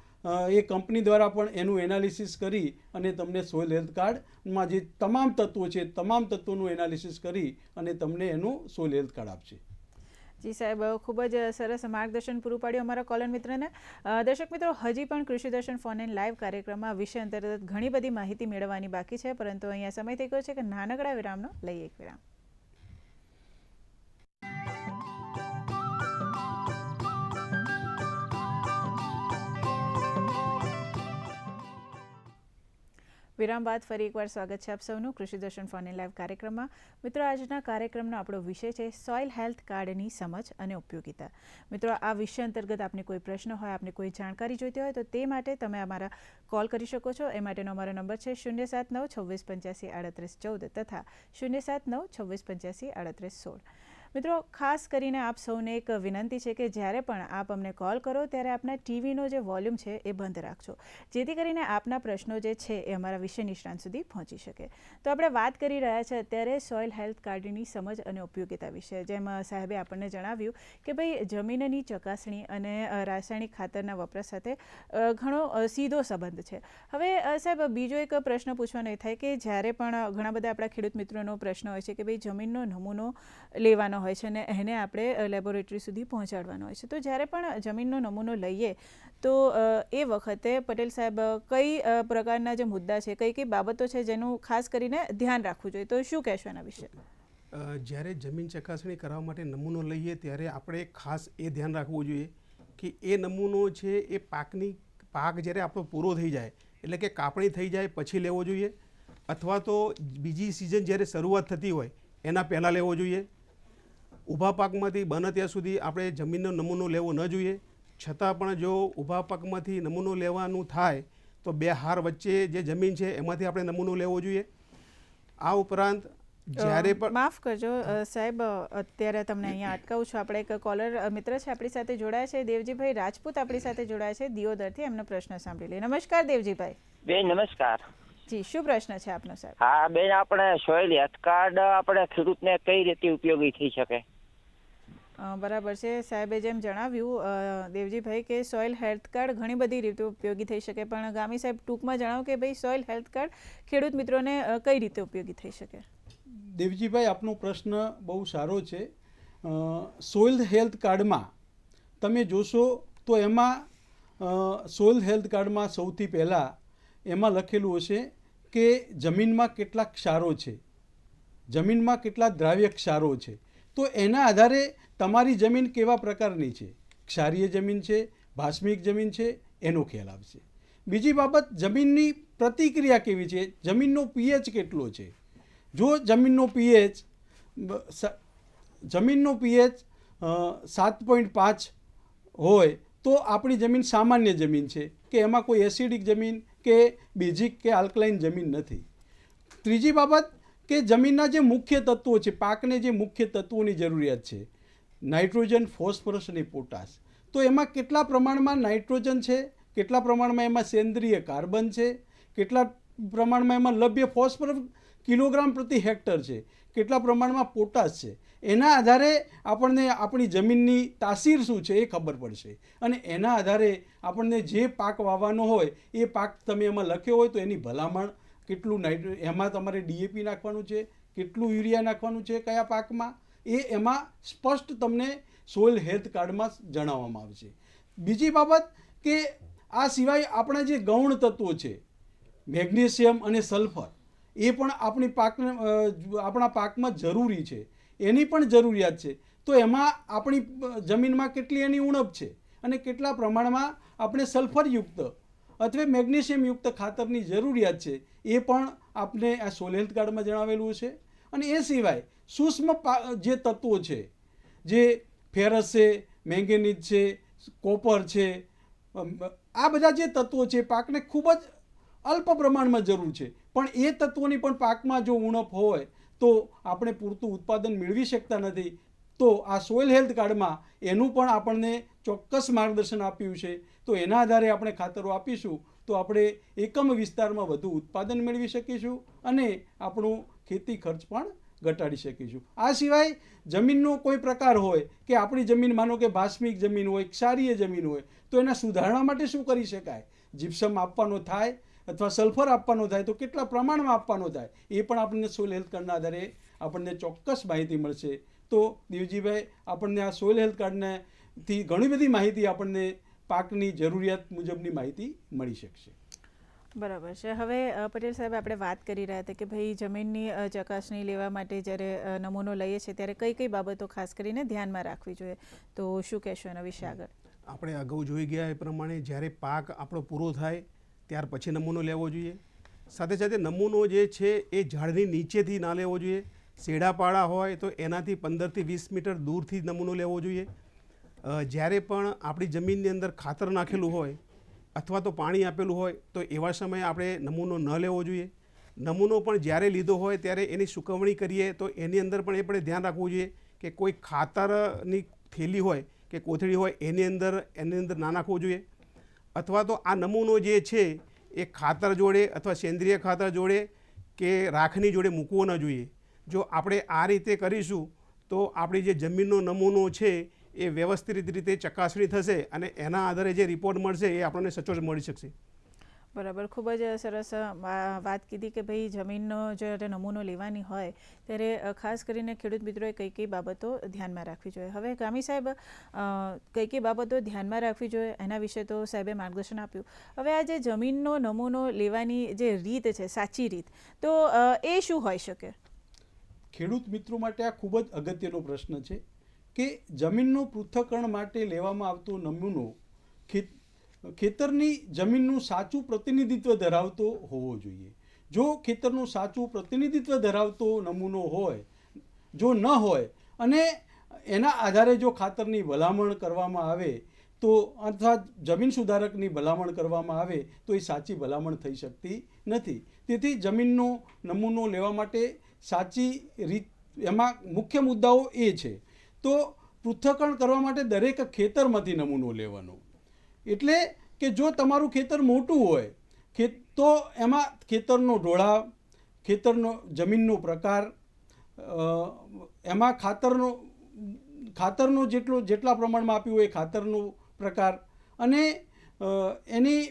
[SPEAKER 3] એ કંપની દ્વારા પણ એનું એનાલિસિસ કરી અને તમને સોઇલ હેલ્થ કાર્ડમાં જે તમામ તત્વો છે તમામ તત્વોનું એનાલિસિસ કરી અને તમને એનું સોઇલ હેલ્થ કાર્ડ આપશે.
[SPEAKER 1] જી સાહેબ, ખૂબ જ સરસ માર્ગદર્શન પૂરું પાડ્યું અમારા કોલર મિત્રને. દર્શક મિત્રો, હજી પણ કૃષિ દર્શન ફોન ઇન લાઈવ કાર્યક્રમમાં વિષય અંતર્ગત ઘણી બધી માહિતી મેળવવાની બાકી છે, પરંતુ અહીંયા સમય થઈ ગયો છે કે નાનકડા વિરામનો લઈએ એક વિરામ. વિરામ બાદ ફરી એકવાર સ્વાગત છે આપ સૌનું કૃષિ દર્શન ફોન ઇન લાઈવ કાર્યક્રમમાં. મિત્રો, આજના કાર્યક્રમનો આપણો વિષય છે સોઇલ હેલ્થ કાર્ડની સમજ અને ઉપયોગિતા. મિત્રો, આ વિષય અંતર્ગત આપને કોઈ પ્રશ્ન હોય, આપને કોઈ જાણકારી જોઈતી હોય તો તે માટે તમે અમારા કોલ કરી શકો છો. એ માટેનો અમારો નંબર છે 079 2685 3814 તથા 079 2685 3816. મિત્રો, ખાસ કરીને આપ સૌને એક વિનંતી છે કે જ્યારે પણ આપ અમને કોલ કરો ત્યારે આપના ટીવીનો જે વોલ્યુમ છે એ બંધ રાખજો, જેથી કરીને આપના પ્રશ્નો જે છે એ અમારા વિષય નિષ્ણાંત સુધી પહોંચી શકે. તો આપણે વાત કરી રહ્યા છે અત્યારે સોઇલ હેલ્થ કાર્ડની સમજ અને ઉપયોગિતા વિશે. જેમ સાહેબે આપણને જણાવ્યું કે ભાઈ જમીનની ચકાસણી અને રાસાયણિક ખાતરના વપરાશ સાથે ઘણો સીધો સંબંધ છે. હવે સાહેબ, બીજો એક પ્રશ્ન પૂછવાનો એ થાય કે જ્યારે પણ ઘણા બધા આપણા ખેડૂત મિત્રોનો પ્રશ્ન હોય છે કે ભાઈ જમીનનો નમૂનો લેવાનો હોય છે અને એને આપણે લેબોરેટરી સુધી પહોંચાડવાનો હોય છે, તો જ્યારે પણ જમીનનો નમૂનો લઈએ તો એ વખતે પટેલ સાહેબ કઈ પ્રકારના જે મુદ્દા છે, કઈ કઈ બાબતો છે જેનું ખાસ કરીને ધ્યાન રાખવું જોઈએ, તો શું કહેશો એના વિશે?
[SPEAKER 2] જ્યારે જમીન ચકાસણી કરવા માટે નમૂનો લઈએ ત્યારે આપણે ખાસ એ ધ્યાન રાખવું જોઈએ કે એ નમૂનો છે એ પાક જ્યારે આપણો પૂરો થઈ જાય, એટલે કે કાપણી થઈ જાય પછી લેવો જોઈએ, અથવા તો બીજી સિઝન જ્યારે શરૂઆત થતી હોય એના પહેલાં લેવો જોઈએ. ઊભા પાકમાંથી બને ત્યાં સુધી આપણે જમીનનો નમૂનો લેવો ન જોઈએ. છતાં પણ જો ઊભા પાકમાંથી નમૂનો લેવાનું થાય તો બે હાર વચ્ચે જે જમીન છે એમાંથી આપણે નમૂનો લેવો જોઈએ. આ ઉપરાંત જ્યારે પણ
[SPEAKER 1] માફ કરજો સાહેબ, અત્યારે તમને અહીંયા અટકાવું છું. આપણે એક કોલર મિત્ર છે આપણી સાથે જોડાયા છે, દેવજીભાઈ રાજપૂત આપણી સાથે જોડાયા છે દિયોદરથી. એમનો પ્રશ્ન સાંભળી લઈએ. નમસ્કાર દેવજીભાઈ.
[SPEAKER 6] બેન નમસ્કાર.
[SPEAKER 1] જી, શું પ્રશ્ન છે આપનો સાહેબ?
[SPEAKER 6] હા બેન, આપણે સોઇલ હેલ્થ કાર્ડ આપણે ખેડૂતને કઈ રીતે ઉપયોગી થઈ શકે?
[SPEAKER 1] બરાબર છે. સાહેબે જેમ જણાવ્યું દેવજીભાઈ કે સોઇલ હેલ્થ કાર્ડ ઘણી બધી રીતે ઉપયોગી થઈ શકે, પણ ગામી સાહેબ ટૂંકમાં જણાવો કે ભાઈ સોઇલ હેલ્થ કાર્ડ ખેડૂત મિત્રોને કઈ રીતે ઉપયોગી થઈ શકે?
[SPEAKER 3] દેવજીભાઈ, આપનો પ્રશ્ન બહુ સારો છે. સોઇલ હેલ્થ કાર્ડમાં તમે જોશો તો એમાં સોઇલ હેલ્થ કાર્ડમાં સૌથી પહેલાં એમાં લખેલું હશે કે જમીનમાં કેટલા ક્ષારો છે, જમીનમાં કેટલા દ્રાવ્ય ક્ષારો છે. તો એના આધારે તમારી જમીન કેવા પ્રકારની છે, ક્ષારીય જમીન છે, ભાસ્મિક જમીન છે, એનો ખ્યાલ આવશે. બીજી બાબત, જમીનની પ્રતિક્રિયા કેવી છે, જમીનનો પીએચ કેટલો છે. જો જમીનનો પીએચ 7.5 હોય તો આપણી જમીન સામાન્ય જમીન છે, કે એમાં કોઈ એસિડિક જમીન કે બેઝિક કે આલ્કલાઇન જમીન નથી. ત્રીજી બાબત કે જમીનના જે મુખ્ય તત્વો છે, પાકને જે મુખ્ય તત્વોની જરૂરિયાત છે, નાઇટ્રોજન, ફોસ્ફરસ અને પોટાશ, તો એમાં કેટલા પ્રમાણમાં નાઇટ્રોજન છે, કેટલા પ્રમાણમાં એમાં સેન્દ્રિય કાર્બન છે, કેટલા પ્રમાણમાં એમાં લભ્ય ફોસ્ફરસ કિલોગ્રામ પ્રતિ હેક્ટર છે, કેટલા પ્રમાણમાં પોટાશ છે, એના આધારે આપણને આપણી જમીનની તાસીર શું છે એ ખબર પડશે. અને એના આધારે આપણને જે પાક વાવવાનો હોય એ પાક તમે એમાં લખ્યો હોય તો એની ભલામણ, કેટલું એમાં તમારે ડીએપી નાખવાનું છે, કેટલું યુરિયા નાખવાનું છે કયા પાકમાં, એ એમાં સ્પષ્ટ તમને સોઇલ હેલ્થ કાર્ડમાં જણાવવામાં આવશે. બીજી બાબત કે આ સિવાય આપણા જે ગૌણ તત્વો છે, મેગ્નેશિયમ અને સલ્ફર, એ પણ આપણા પાકમાં જરૂરી છે, એની પણ જરૂરિયાત છે. તો એમાં આપણી જમીનમાં કેટલી એની ઉણપ છે અને કેટલા પ્રમાણમાં આપણે સલ્ફરયુક્ત અથવા મેગ્નેશિયમયુક્ત ખાતરની જરૂરિયાત છે, એ પણ આપણે આ સોઇલ હેલ્થ કાર્ડમાં જણાવેલું છે. અને એ સિવાય સૂક્ષ્મ જે તત્વો છે, જે ફેરસ છે, મેંગેનીઝ છે, કોપર છે, આ બધા જે તત્વો છે પાકને ખૂબ જ અલ્પ પ્રમાણમાં જરૂર છે, પણ એ તત્વોની પણ પાકમાં જો ઉણપ હોય તો આપણે પૂરતું ઉત્પાદન મેળવી શકતા નથી. તો આ સોઇલ હેલ્થ કાર્ડમાં એનું પણ આપણને ચોક્કસ માર્ગદર્શન આપ્યું છે. તો એના આધારે આપણે ખાતરો આપીશું તો આપણે એકમ વિસ્તારમાં વધુ ઉત્પાદન મેળવી શકીશું અને આપણું ખેતી ખર્ચ પણ ઘટાડી શકીશું. આ સિવાય જમીનનો કોઈ પ્રકાર હોય કે આપણી જમીન માનો કે ભાસ્મિક જમીન હોય, ક્ષારીય જમીન હોય, તો એના સુધારણા માટે શું કરી શકાય, જીપ્સમ આપવાનો થાય અથવા સલ્ફર આપવાનો થાય તો કેટલા પ્રમાણમાં આપવાનો થાય, એ પણ આપણને સોઇલ હેલ્થ કાર્ડના આધારે આપણને ચોક્કસ માહિતી મળશે. તો દેવજીભાઈ, આપણને આ સોઇલ હેલ્થ કાર્ડથી ઘણી બધી માહિતી, આપણને પાકની જરૂરિયાત મુજબની માહિતી મળી શકશે.
[SPEAKER 1] બરાબર છે. હવે પટેલ સાહેબ, આપણે વાત કરી રહ્યા હતા કે ભાઈ જમીનની ચકાસણી લેવા માટે જ્યારે નમૂનો લઈએ છીએ ત્યારે કઈ કઈ બાબતો ખાસ કરીને ધ્યાનમાં રાખવી જોઈએ, તો શું કહેશો એના વિશે આગળ?
[SPEAKER 2] આપણે અગાઉ જોઈ ગયા એ પ્રમાણે જ્યારે પાક આપણો પૂરો થાય ત્યાર પછી નમૂનો લેવો જોઈએ. સાથે સાથે નમૂનો જે છે એ ઝાડની નીચેથી ના લેવો જોઈએ. શેડાપાળા હોય તો એનાથી 15થી 20 મીટર દૂરથી નમૂનો લેવો જોઈએ. જ્યારે પણ આપણી જમીનની અંદર ખાતર નાખેલું હોય અથવા તો પાણી આપેલું હોય તો એવા સમયે આપણે નમૂનો ન લેવો જોઈએ. નમૂનો પણ જ્યારે લીધો હોય ત્યારે એની સુકવણી કરીએ તો એની અંદર પણ એ પણ ધ્યાન રાખવું જોઈએ કે કોઈ ખાતરની થેલી હોય કે કોથળી હોય એની અંદર ના નાખવું જોઈએ. અથવા તો આ નમૂનો જે છે એ ખાતર જોડે અથવા સેન્દ્રિય ખાતર જોડે કે રાખની જોડે મૂકવો ન જોઈએ. જો આપણે આ રીતે કરીશું તો આપણી જે જમીનનો નમૂનો છે એ વ્યવસ્થિત રીતે ચકાસણી થશે અને એના આધારે જે રિપોર્ટ મળશે એ આપણને સચોટ મળી શકશે.
[SPEAKER 1] બરાબર, ખૂબ જ સરસ વાત કીધી કે ભાઈ જમીનનો જ્યારે નમૂનો લેવાની હોય ત્યારે ખાસ કરીને ખેડૂત મિત્રોએ કઈ કઈ બાબતો ધ્યાનમાં રાખવી જોઈએ. હવે ગામી સાહેબ, કઈ કઈ બાબતો ધ્યાનમાં રાખવી જોઈએ એના વિશે તો સાહેબે માર્ગદર્શન આપ્યું. હવે આ જે જમીનનો નમૂનો લેવાની જે રીત છે, સાચી રીત, તો એ શું હોઈ શકે?
[SPEAKER 3] ખેડૂત મિત્રો માટે આ ખૂબ જ અગત્યનો પ્રશ્ન છે કે જમીનનું પૃથ્થકરણ માટે લેવામાં આવતો નમૂનો ખેતરની જમીનનું સાચું પ્રતિનિધિત્વ ધરાવતો હોવો જોઈએ. જો ખેતરનું સાચું પ્રતિનિધિત્વ ધરાવતો નમૂનો હોય, જો ન હોય અને એના આધારે જો ખાતરની ભલામણ કરવામાં આવે તો અથવા જમીન સુધારકની ભલામણ કરવામાં આવે તો એ સાચી ભલામણ થઈ શકતી નથી. તેથી જમીનનો નમૂનો લેવા માટે સાચી રીત, એમાં મુખ્ય મુદ્દાઓ એ છે. તો પૃથ્થકરણ કરવા માટે દરેક ખેતરમાંથી નમૂનો લેવાનો. એટલે કે જો તમારું ખેતર મોટું હોય તો એમાં ખેતરનો ઢોળાવ, ખેતરનો જમીનનો પ્રકાર, એમાં ખાતરનો જેટલા પ્રમાણમાં આપ્યું હોય ખાતરનો પ્રકાર અને એની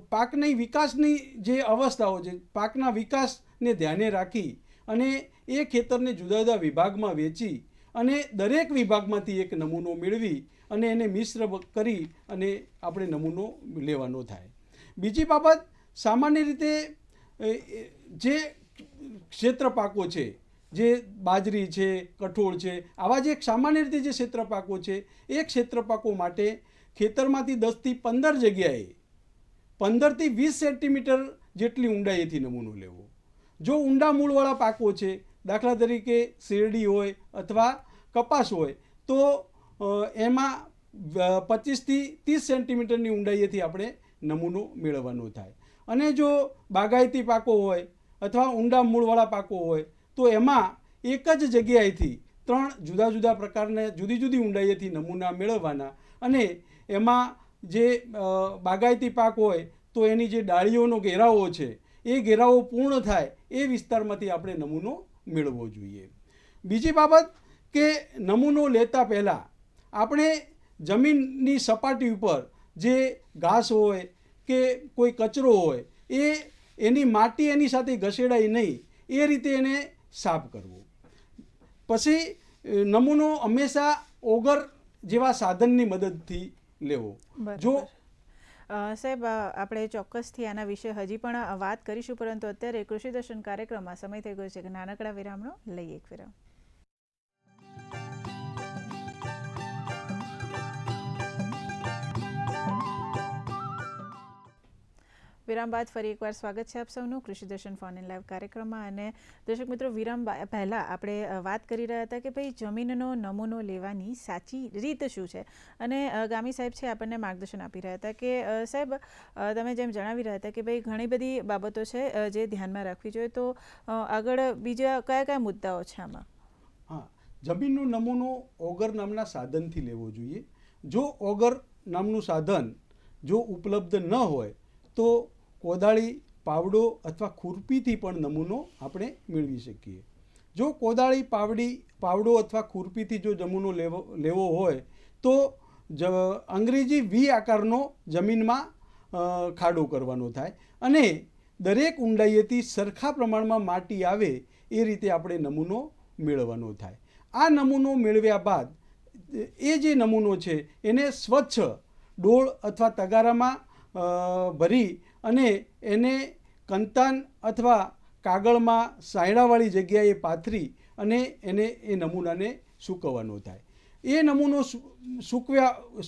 [SPEAKER 3] પાકની વિકાસની જે અવસ્થાઓ છે, પાકના વિકાસને ધ્યાને રાખી અને એ ખેતરને જુદા જુદા વિભાગમાં વેચી અને દરેક વિભાગમાંથી એક નમૂનો મેળવી અને એને મિશ્ર કરી અને આપણે નમૂનો લેવાનો થાય. બીજી બાબત, સામાન્ય રીતે જે ક્ષેત્ર પાકો છે, જે બાજરી છે, કઠોળ છે, આવા જે સામાન્ય રીતે જે ક્ષેત્ર પાકો છે, એ ક્ષેત્ર પાકો માટે ખેતરમાંથી 10 થી 15 જગ્યાએ 15 થી 20 સેન્ટીમીટર જેટલી ઊંડાઈએથી નમૂનો લેવો. જો ઊંડા મૂળવાળા પાકો છે, દાખલા તરીકે શેરડી હોય અથવા કપાસ હોય, તો એમાં 25 થી 30 સેન્ટીમીટરની ઊંડાઈએથી આપણે નમૂનો મેળવવાનો થાય. અને જો બાગાયતી પાકો હોય અથવા ઊંડા મૂળવાળા પાકો હોય તો એમાં એક જ જગ્યાએથી 3 જુદા જુદા પ્રકારના જુદી જુદી ઊંડાઈએથી નમૂના મેળવવાના. અને એમાં જે બાગાયતી પાક હોય તો એની જે ડાળીઓનો ઘેરાવો છે, એ ઘેરાવો પૂર્ણ થાય એ વિસ્તારમાંથી આપણે નમૂનો મેળવવો જોઈએ. બીજી બાબત કે નમૂનો લેતા પહેલાં આપણે જમીનની સપાટી ઉપર જે ઘાસ હોય કે કોઈ કચરો હોય એની માટી એની સાથે ઘસેડાય નહીં એ રીતે એને સાફ કરવો. પછી નમૂનો હંમેશા ઓગર જેવા સાધનની મદદથી લેવો. જો
[SPEAKER 1] સાહેબ, આપણે ચોક્કસથી આના વિશે હજી પણ વાત કરીશું, પરંતુ અત્યારે કૃષિ દર્શન કાર્યક્રમમાં સમય થઈ ગયો છે કે નાનકડા વિરામનો લઈએ એક વિરામ. વિરામ બાદ ફરી એકવાર સ્વાગત છે આપ સૌનું કૃષિ દર્શન ફોન ઇન લાઈવ કાર્યક્રમમાં. અને દર્શક મિત્રો, વિરામ પહેલાં આપણે વાત કરી રહ્યા હતા કે ભાઈ જમીનનો નમૂનો લેવાની સાચી રીત શું છે, અને ગામી સાહેબ છે આપણને માર્ગદર્શન આપી રહ્યા હતા કે સાહેબ, તમે જેમ જણાવી રહ્યા હતા કે ભાઈ ઘણી બધી બાબતો છે જે ધ્યાનમાં રાખવી જોઈએ, તો આગળ બીજા કયા કયા મુદ્દાઓ છે આમાં?
[SPEAKER 3] હા, જમીનનો નમૂનો ઓગર નામના સાધનથી લેવો જોઈએ. જો ઓગર નામનું સાધન જો ઉપલબ્ધ ન હોય તો કોદાળી, પાવડો અથવા ખુરપીથી પણ નમૂનો આપણે મેળવી શકીએ. જો કોદાળી, પાવડો અથવા ખુરપીથી જો નમૂનો લેવો હોય તો અંગ્રેજી વી આકારનો જમીનમાં ખાડો કરવાનો થાય અને દરેક ઊંડાઈએથી સરખા પ્રમાણમાં માટી આવે એ રીતે આપણે નમૂનો મેળવવાનો થાય. આ નમૂનો મેળવ્યા બાદ એ જે નમૂનો છે એને સ્વચ્છ ડોળ અથવા તગારામાં ભરી અને એને કંતાન અથવા કાગળમાં સાયડાવાળી જગ્યાએ પાથરી અને એ નમૂનાને સૂકવવાનો થાય. એ નમૂનો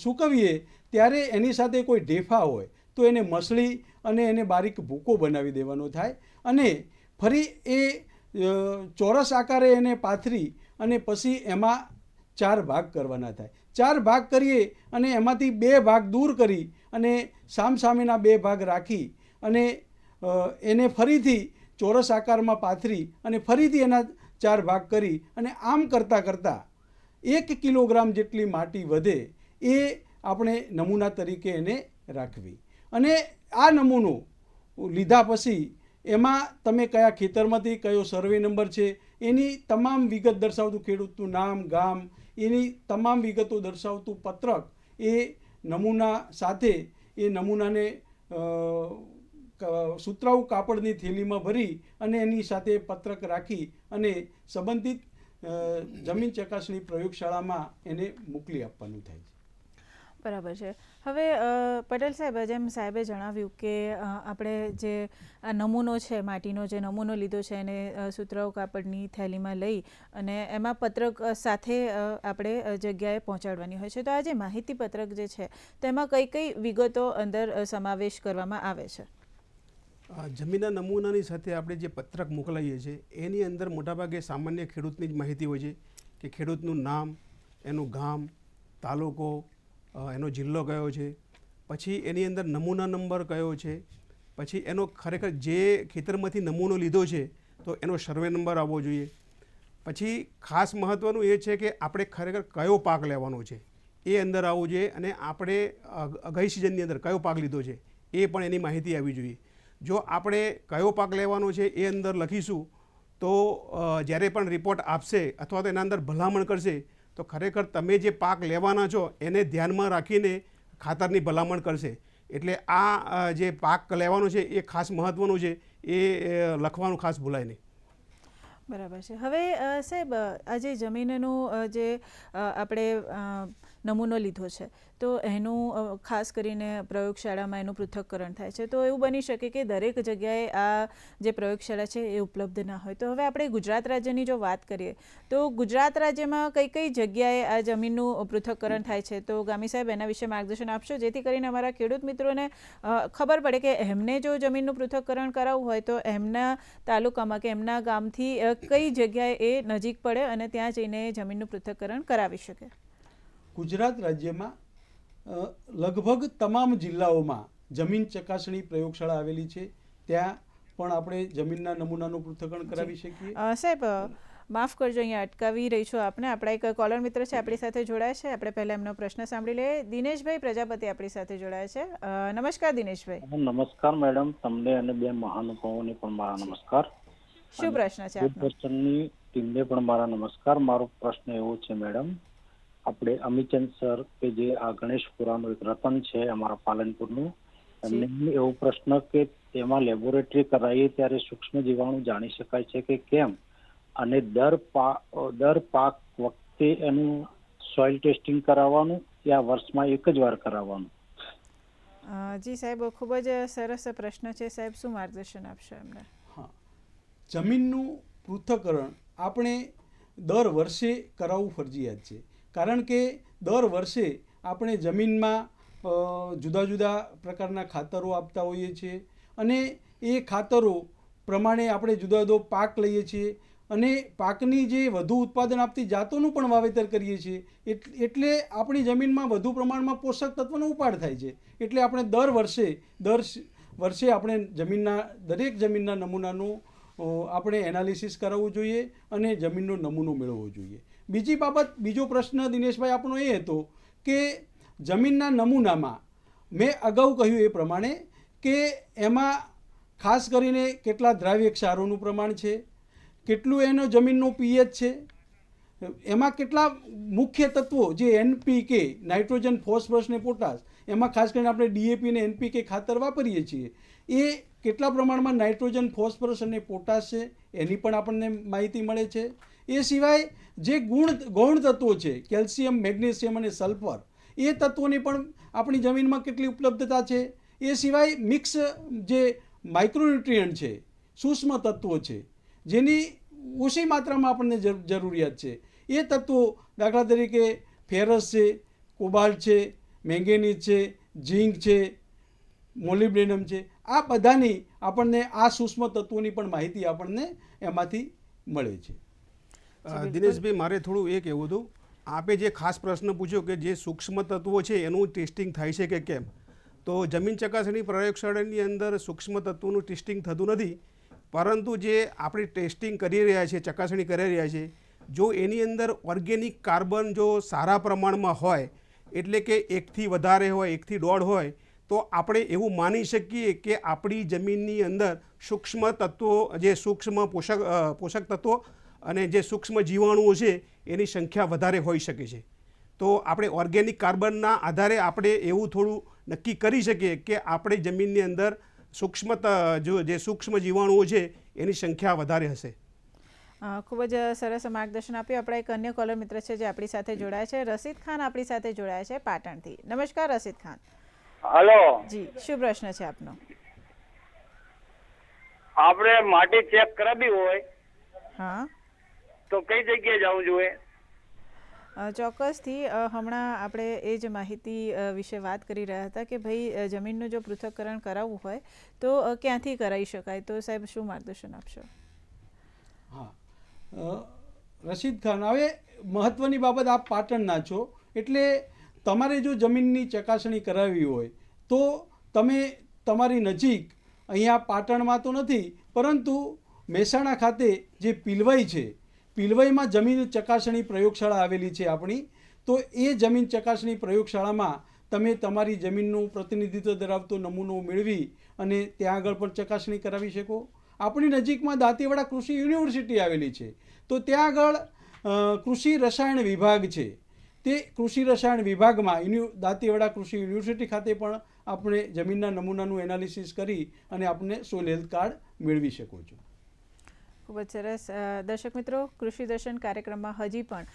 [SPEAKER 3] સૂકવીએ ત્યારે એની સાથે કોઈ ઢેફા હોય તો એને મસળી અને એને બારીક ભૂકો બનાવી દેવાનો થાય અને ફરી એ ચોરસ આકારે એને પાથરી અને પછી એમાં 4 ભાગ કરવાના થાય. 4 ભાગ કરીએ અને એમાંથી 2 ભાગ દૂર કરી અને સામસામેના 2 ભાગ રાખી અને એને ફરીથી ચોરસ આકારમાં પાથરી અને ફરીથી એના 4 ભાગ કરી અને આમ કરતાં 1 કિલોગ્રામ જેટલી માટી વધે એ આપણે નમૂના તરીકે એને રાખવી. અને આ નમૂનો લીધા પછી એમાં તમે કયા ખેતરમાંથી કયો સર્વે નંબર છે એની તમામ વિગત દર્શાવતું ખેડૂતનું નામ, ગામ, એની તમામ વિગતો દર્શાવતું પત્રક એ નમૂના સાથે એ નમૂનાને સુતરાઉ કાપડની થેલીમાં ભરી અને એની સાથે પત્રક રાખી અને સંબંધિત જમીન ચકાસણી પ્રયોગશાળામાં એને મોકલી આપવાનું થાય છે.
[SPEAKER 1] બરાબર છે. હવે પટેલ સાહેબ, જેમ સાહેબે જણાવ્યું કે આપણે જે આ નમૂનો છે, માટીનો જે નમૂનો લીધો છે એને સુતરાઉ કાપડની થેલીમાં લઈ અને એમાં પત્રક સાથે આપણે જગ્યાએ પહોંચાડવાની હોય છે. તો આ જે માહિતી પત્રક જે છે તેમાં કઈ કઈ વિગતો અંદર સમાવેશ કરવામાં આવે છે?
[SPEAKER 2] જમીનના નમૂનાની સાથે આપણે જે પત્રક મોકલાવીએ છીએ એની અંદર મોટાભાગે સામાન્ય ખેડૂતની જ માહિતી હોય છે કે ખેડૂતનું નામ, એનું ગામ, તાલુકો, એનો જિલ્લો કયો છે, પછી એની અંદર નમૂના નંબર કયો છે, પછી એનો ખરેખર જે ખેતરમાંથી નમૂનો લીધો છે તો એનો સર્વે નંબર આવવો જોઈએ. પછી ખાસ મહત્ત્વનું એ છે કે આપણે ખરેખર કયો પાક લેવાનો છે એ અંદર આવવું જોઈએ અને આપણે ગઈ સિઝનની અંદર કયો પાક લીધો છે એ પણ એની માહિતી આવવી જોઈએ. જો આપણે કયો પાક લેવાનો છે એ અંદર લખીશું તો જ્યારે પણ રિપોર્ટ આપશે અથવા તો એના અંદર ભલામણ કરશે તો ખરેખર તમે જે પાક લેવાના છો એને ધ્યાનમાં રાખીને ખાતરની ભલામણ કરશે. એટલે આ જે પાક લેવાનો છે એ ખાસ મહત્ત્વનું છે, એ લખવાનું ખાસ ભૂલાય નહીં.
[SPEAKER 1] બરાબર છે. હવે સાહેબ, આ જે જમીનનું જે આપણે નમૂનો લીધો છે, તો એનું ખાસ કરીને પ્રયોગશાળામાં એનું પૃથ્થકરણ થાય છે. તો એવું બની શકે કે દરેક જગ્યાએ આ જે પ્રયોગશાળા છે એ ઉપલબ્ધ ના હોય. તો હવે આપણે ગુજરાત રાજ્યની જો વાત કરીએ તો ગુજરાત રાજ્યમાં કઈ કઈ જગ્યાએ આ જમીનનું પૃથ્થકરણ થાય છે, તો ગામી સાહેબ એના વિશે માર્ગદર્શન આપશો, જેથી કરીને અમારા ખેડૂત મિત્રોને ખબર પડે કે એમને જો જમીનનું પૃથ્થકરણ કરાવવું હોય તો એમના તાલુકામાં કે એમના ગામથી કઈ જગ્યાએ એ નજીક પડે અને ત્યાં જઈને જમીનનું પૃથ્થકરણ કરાવી શકે.
[SPEAKER 3] ગુજરાત રાજ્યમાં લગભગ તમામ જિલ્લાઓમાં જમીન ચકાસણી પ્રયોગશાળા આવેલી છે. ત્યાં પણ આપણે જમીનના નમૂનાનું પૃથ્થકરણ કરાવી શકીએ.
[SPEAKER 1] સાહેબ માફ કરજો, અહીંયા અટકાવી રહી છું આપને. આપણા એક કોલર મિત્ર છે આપણી સાથે જોડાયા છે, આપણે પહેલાં એમનો પ્રશ્ન સાંભળી લઈએ. દિનેશભાઈ પ્રજાપતિ આપણી સાથે જોડાયા છે. નમસ્કાર દિનેશભાઈ.
[SPEAKER 6] નમસ્કાર મેડમ, તમને અને બે મહાનુભાવોને પણ મારા નમસ્કાર.
[SPEAKER 1] શું પ્રશ્ન છે આપનો?
[SPEAKER 6] દૂરદર્શનની ટીમને પણ મારા નમસ્કાર. મારો પ્રશ્ન એવો છે મેડમ, આપણે અમીચંદ સર કે જે આ ગણેશપુરાનું એક રતન છે અમારા પાલનપુરનું, એમને એવો પ્રશ્ન કે તેમાં લેબોરેટરી કરાવીએ ત્યારે સૂક્ષ્મ જીવાણુ જાણી શકાય છે કે કેમ, અને દર પાક વખતે એનું સોઇલ ટેસ્ટિંગ કરાવવાનું યા વર્ષમાં એક જ વાર કરાવવાનું?
[SPEAKER 1] જી સાહેબ, ખૂબ જ સરસ પ્રશ્ન છે. સાહેબ શું માર્ગદર્શન આપશો એમને?
[SPEAKER 3] હા, જમીનનું પૃથ્થકરણ આપણે દર વર્ષે કરાવવું ફરજિયાત છે. કારણ કે દર વર્ષે આપણે જમીનમાં જુદા જુદા પ્રકારના ખાતરો આપતા હોઈએ છીએ અને એ ખાતરો પ્રમાણે આપણે જુદા જુદો પાક લઈએ છીએ અને પાકની જે વધુ ઉત્પાદન આપતી જાતોનું પણ વાવેતર કરીએ છીએ. એટલે આપણી જમીનમાં વધુ પ્રમાણમાં પોષક તત્વોનો ઉપાડ થાય છે. એટલે આપણે દર વર્ષે આપણે દરેક જમીનના નમૂનાનું આપણે એનાલિસિસ કરાવવું જોઈએ અને જમીનનો નમૂનો મેળવવો જોઈએ. બીજો પ્રશ્ન દિનેશભાઈ આપણો એ હતો કે જમીનના નમૂનામાં મેં અગાઉ કહ્યું એ પ્રમાણે કે એમાં ખાસ કરીને કેટલા દ્રાવ્ય ક્ષારોનું પ્રમાણ છે, કેટલું એનો જમીનનો પીએચ છે, એમાં કેટલા મુખ્ય તત્વો જે NPK નાઇટ્રોજન, ફોસ્ફરસ ને પોટાશ, એમાં ખાસ કરીને આપણે DAP અને NPK ખાતર વાપરીએ છીએ, એ કેટલા પ્રમાણમાં નાઇટ્રોજન, ફોસ્ફરસ અને પોટાશ છે એની પણ આપણને માહિતી મળે છે. એ સિવાય જે ગૌણ તત્વો છે કેલ્શિયમ, મેગ્નેશિયમ અને સલ્ફર, એ તત્વોની પણ આપણી જમીનમાં કેટલી ઉપલબ્ધતા છે. એ સિવાય મિક્સ જે માઇક્રોન્યુટ્રિયન્ટ છે, સૂક્ષ્મ તત્વો છે જેની ઓછી માત્રામાં આપણને જરૂરિયાત છે, એ તત્વો દાખલા તરીકે ફેરસ છે, કોબાલ્ટ છે, મેંગેનીઝ છે, ઝીંક છે, મોલિબ્ડેનમ છે, આ બધાની આપણને આ સૂક્ષ્મ તત્વોની પણ માહિતી આપણને એમાંથી મળે છે.
[SPEAKER 2] દિનેશભાઈ, મારે થોડું એ કહેવું હતું. આપે જે ખાસ પ્રશ્ન પૂછ્યો કે જે સૂક્ષ્મ તત્વો છે એનું ટેસ્ટિંગ થાય છે કે કેમ, તો જમીન ચકાસણી પ્રયોગશાળાની અંદર સૂક્ષ્મ તત્વોનું ટેસ્ટિંગ થતું નથી, પરંતુ જે આપણે ટેસ્ટિંગ કરી રહ્યા છીએ, ચકાસણી કરી રહ્યા છીએ, જો એની અંદર ઓર્ગેનિક કાર્બન જો સારા પ્રમાણમાં હોય, એટલે કે 1થી વધારે હોય, 1થી 1.5 હોય, તો આપણે એવું માની શકીએ કે આપણી જમીનની અંદર સૂક્ષ્મ તત્વો, જે સૂક્ષ્મ પોષક તત્વો અને જે સૂક્ષ્મ જીવાણુઓ છે એની સંખ્યા વધારે હોઈ શકે છે. તો આપણે ઓર્ગેનિક કાર્બનના આધારે આપણે એવું થોડું નક્કી કરી શકીએ કે આપણી જમીનની અંદર જે સૂક્ષ્મ જીવાણુઓ છે એની સંખ્યા વધારે હશે.
[SPEAKER 1] ખૂબ જ સરસ માર્ગદર્શન આપ્યું. આપણા એક અન્ય કોલર મિત્ર છે જે આપણી સાથે જોડાયા છે. રશીદ ખાન આપણી સાથે જોડાયા છે પાટણથી. નમસ્કાર રશીદ ખાન.
[SPEAKER 4] હલો
[SPEAKER 1] જી, શું પ્રશ્ન છે આપનો?
[SPEAKER 4] આપણે માટી ચેક કરાવી હોય
[SPEAKER 1] હા,
[SPEAKER 4] તો કઈ જગ્યાએ જવું જોઈએ?
[SPEAKER 1] ચોક્કસથી. હમણાં આપણે એ જ માહિતી વિશે વાત કરી રહ્યા હતા કે ભાઈ જમીનનું જો પૃથ્થકરણ કરાવવું હોય તો ક્યાંથી કરાવી શકાય, તો સાહેબ શું માર્ગદર્શન આપશો?
[SPEAKER 3] હા, રશીદ ખાન, હવે મહત્ત્વની બાબત, આપ પાટણના છો એટલે તમારે જો જમીનની ચકાસણી કરાવવી હોય તો તમે તમારી નજીક, અહીંયા પાટણમાં તો નથી પરંતુ મહેસાણા ખાતે જે પિલવાઈ છે, પિલવાઈમાં જમીન ચકાસણી પ્રયોગશાળા આવેલી છે આપણી, તો એ જમીન ચકાસણી પ્રયોગશાળામાં તમે તમારી જમીનનું પ્રતિનિધિત્વ ધરાવતો નમૂનો મેળવી અને ત્યાં આગળ પણ ચકાસણી કરાવી શકો. આપણી નજીકમાં દાંતીવાડા કૃષિ યુનિવર્સિટી આવેલી છે, તો ત્યાં આગળ કૃષિ રસાયણ વિભાગ છે તે કૃષિ રસાયણ વિભાગમાં દાંતીવાડા કૃષિ યુનિવર્સિટી ખાતે પણ આપણે જમીનના નમૂનાનું એનાલિસિસ કરી અને આપણે સોઇલ હેલ્થ કાર્ડ મેળવી શકો છો.
[SPEAKER 1] ખૂબ જ સરસ. દર્શક મિત્રો, કૃષિ દર્શન કાર્યક્રમમાં હજી પણ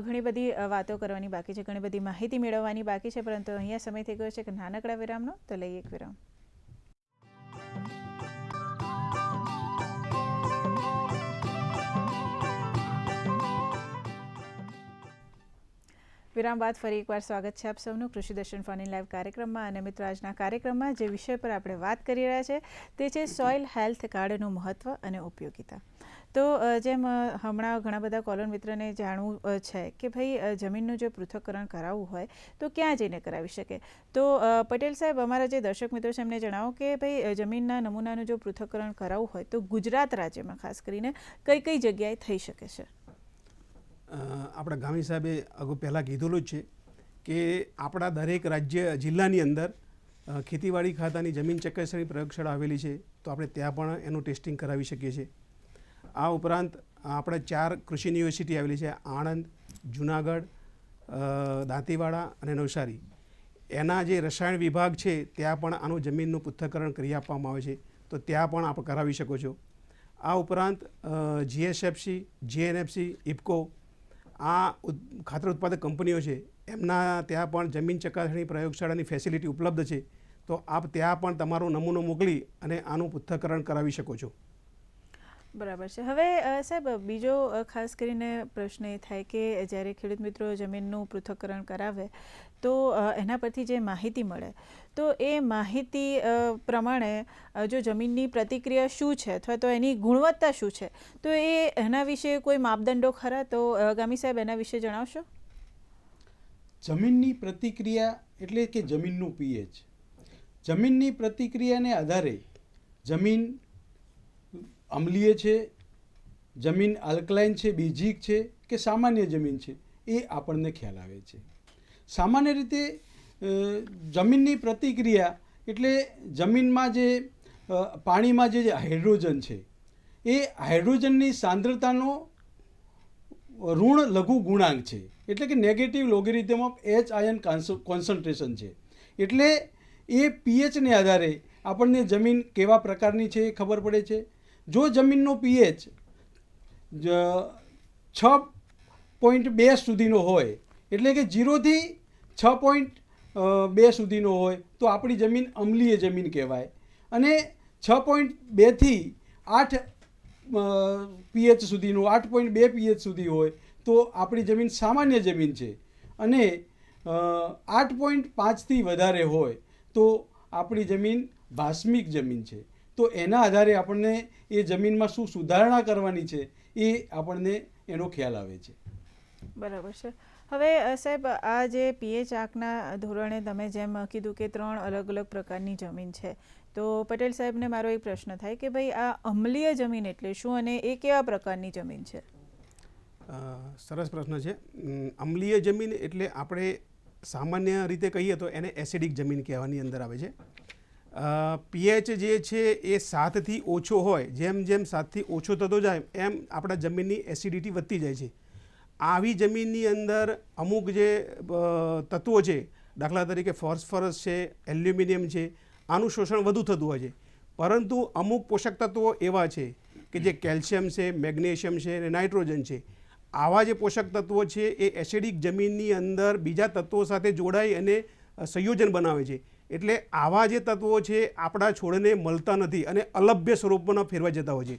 [SPEAKER 1] ઘણી બધી વાતો કરવાની બાકી છે, ઘણી બધી માહિતી મેળવવાની બાકી છે, પરંતુ અહીંયા સમય થઈ ગયો છે કે નાનકડા વિરામનો, તો લઈએ એક વિરામ. વિરામ બાદ ફરી એકવાર સ્વાગત છે આપ સૌનું કૃષિ દર્શન ફોન ઇન લાઈવ કાર્યક્રમમાં. અને મિત્રો, આજના કાર્યક્રમમાં જે વિષય પર આપણે વાત કરી રહ્યા છે તે છે સોઇલ હેલ્થ કાર્ડનું મહત્ત્વ અને ઉપયોગિતા. તો જેમ હમણાં ઘણા બધા કોલર મિત્રને જાણવું છે કે ભાઈ જમીનનું જો પૃથ્થકરણ કરાવવું હોય તો ક્યાં જઈને કરાવી શકે, તો પટેલ સાહેબ, અમારા જે દર્શક મિત્રો છે એમને જણાવો કે ભાઈ જમીનના નમૂનાનું જો પૃથ્થકરણ કરાવવું હોય તો ગુજરાત રાજ્યમાં ખાસ કરીને કઈ કઈ જગ્યાએ થઈ શકે છે?
[SPEAKER 2] આપણા ગામી સાહેબે અગાઉ પહેલાં કીધેલું જ છે કે આપણા દરેક રાજ્ય જિલ્લાની અંદર ખેતીવાડી ખાતાની જમીન ચકાસણી પ્રયોગશાળા આવેલી છે, તો આપણે ત્યાં પણ એનું ટેસ્ટિંગ કરાવી શકીએ છીએ. આ ઉપરાંત આપણે 4 કૃષિ યુનિવર્સિટી આવેલી છે: આણંદ, જુનાગઢ, દાંતીવાડા અને નવસારી. એના જે રસાયણ વિભાગ છે ત્યાં પણ આનું જમીનનું પૃથ્થકરણ કરી આપવામાં આવે છે, તો ત્યાં પણ આપ કરાવી શકો છો. આ ઉપરાંત GSFC, JNFC, ઇફકો, આ ખાતર ઉત્પાદક કંપનીઓ છે, એમના ત્યાં પણ જમીન ચકાસણી પ્રયોગશાળાની ફેસિલિટી ઉપલબ્ધ છે, તો આપ ત્યાં પણ તમારો નમૂનો મોકલી અને આનું પૃથ્થકરણ કરાવી શકો છો.
[SPEAKER 1] બરાબર છે. હવે સાહેબ, બીજો ખાસ કરીને પ્રશ્ન એ થાય કે જ્યારે ખેડૂત મિત્રો જમીનનું પૃથ્થકરણ કરાવે તો એના પરથી જે માહિતી મળે, તો એ માહિતી પ્રમાણે જો જમીનની પ્રતિક્રિયા શું છે અથવા તો એની ગુણવત્તા શું છે, તો એના વિશે કોઈ માપદંડો ખરા? તો ગામી સાહેબ, એના વિશે જણાવશો?
[SPEAKER 3] જમીનની પ્રતિક્રિયા એટલે કે જમીનનું પીએચ. જમીનની પ્રતિક્રિયાને આધારે જમીન અમ્લીય છે, જમીન આલ્કલાઇન છે, બેઝિક છે કે સામાન્ય જમીન છે, એ આપણને ખ્યાલ આવે છે. સામાન્ય રીતે જમીનની પ્રતિક્રિયા એટલે જમીનમાં જે પાણીમાં જે હાઇડ્રોજન છે એ હાઇડ્રોજનની સાંદ્રતાનો ઋણ લઘુ ગુણાંક છે, એટલે કે negative logarithm of H ion concentration છે. એટલે એ પીએચને આધારે આપણને જમીન કેવા પ્રકારની છે એ ખબર પડે છે. જો જમીનનો પીએચ 6.2 સુધીનો હોય, એટલે કે 0થી 6.2 સુધીનો હોય, તો આપણી જમીન અમ્લીય જમીન કહેવાય. અને 6.2 થી 8 પીએચ સુધીનો 8.2 પીએચ સુધી હોય તો આપણી જમીન સામાન્ય જમીન છે. અને 8.5 થી વધારે હોય તો આપણી જમીન ભાસ્મિક જમીન છે. તો એના આધારે આપણને એ જમીનમાં શું સુધારણા કરવાની છે એ આપણને એનો ખ્યાલ આવે છે.
[SPEAKER 1] બરાબર છે. હવે સાહેબ, આ જે પીએચ આંકના ધોરણે તમે જેમ કીધું કે 3 અલગ અલગ પ્રકારની જમીન છે, તો પટેલ સાહેબને મારો એક પ્રશ્ન થાય કે ભાઈ આ અમ્લીય જમીન એટલે શું અને એ કેવા પ્રકારની જમીન છે?
[SPEAKER 2] સરસ પ્રશ્ન છે. અમ્લીય જમીન એટલે આપણે સામાન્ય રીતે કહીએ તો એને એસિડિક જમીન કહેવાની અંદર આવે છે. પીએચ જે છે એ 7થી ઓછો હોય, જેમ જેમ 7થી ઓછો થતો જાય એમ આપણા જમીનની એસિડિટી વધતી જાય છે. આવી જમીનની અંદર અમુક જે તત્વો છે, દાખલા તરીકે ફોસ્ફરસ છે, એલ્યુમિનિયમ છે, આનું શોષણ વધુ થતું હોય છે. પરંતુ અમુક પોષક તત્વો એવા છે કે જે કેલ્શિયમ છે, મેગ્નેશિયમ છે અને નાઇટ્રોજન છે, આવા જે પોષક તત્વો છે એ એસિડિક જમીનની અંદર બીજા તત્વો સાથે જોડાઈ અને સંયોજન બનાવે છે. એટલે આવા જે તત્વો છે આપણા છોડને મળતા નથી અને અલભ્ય સ્વરૂપમાં ફેરવાઈ જતા હોય છે.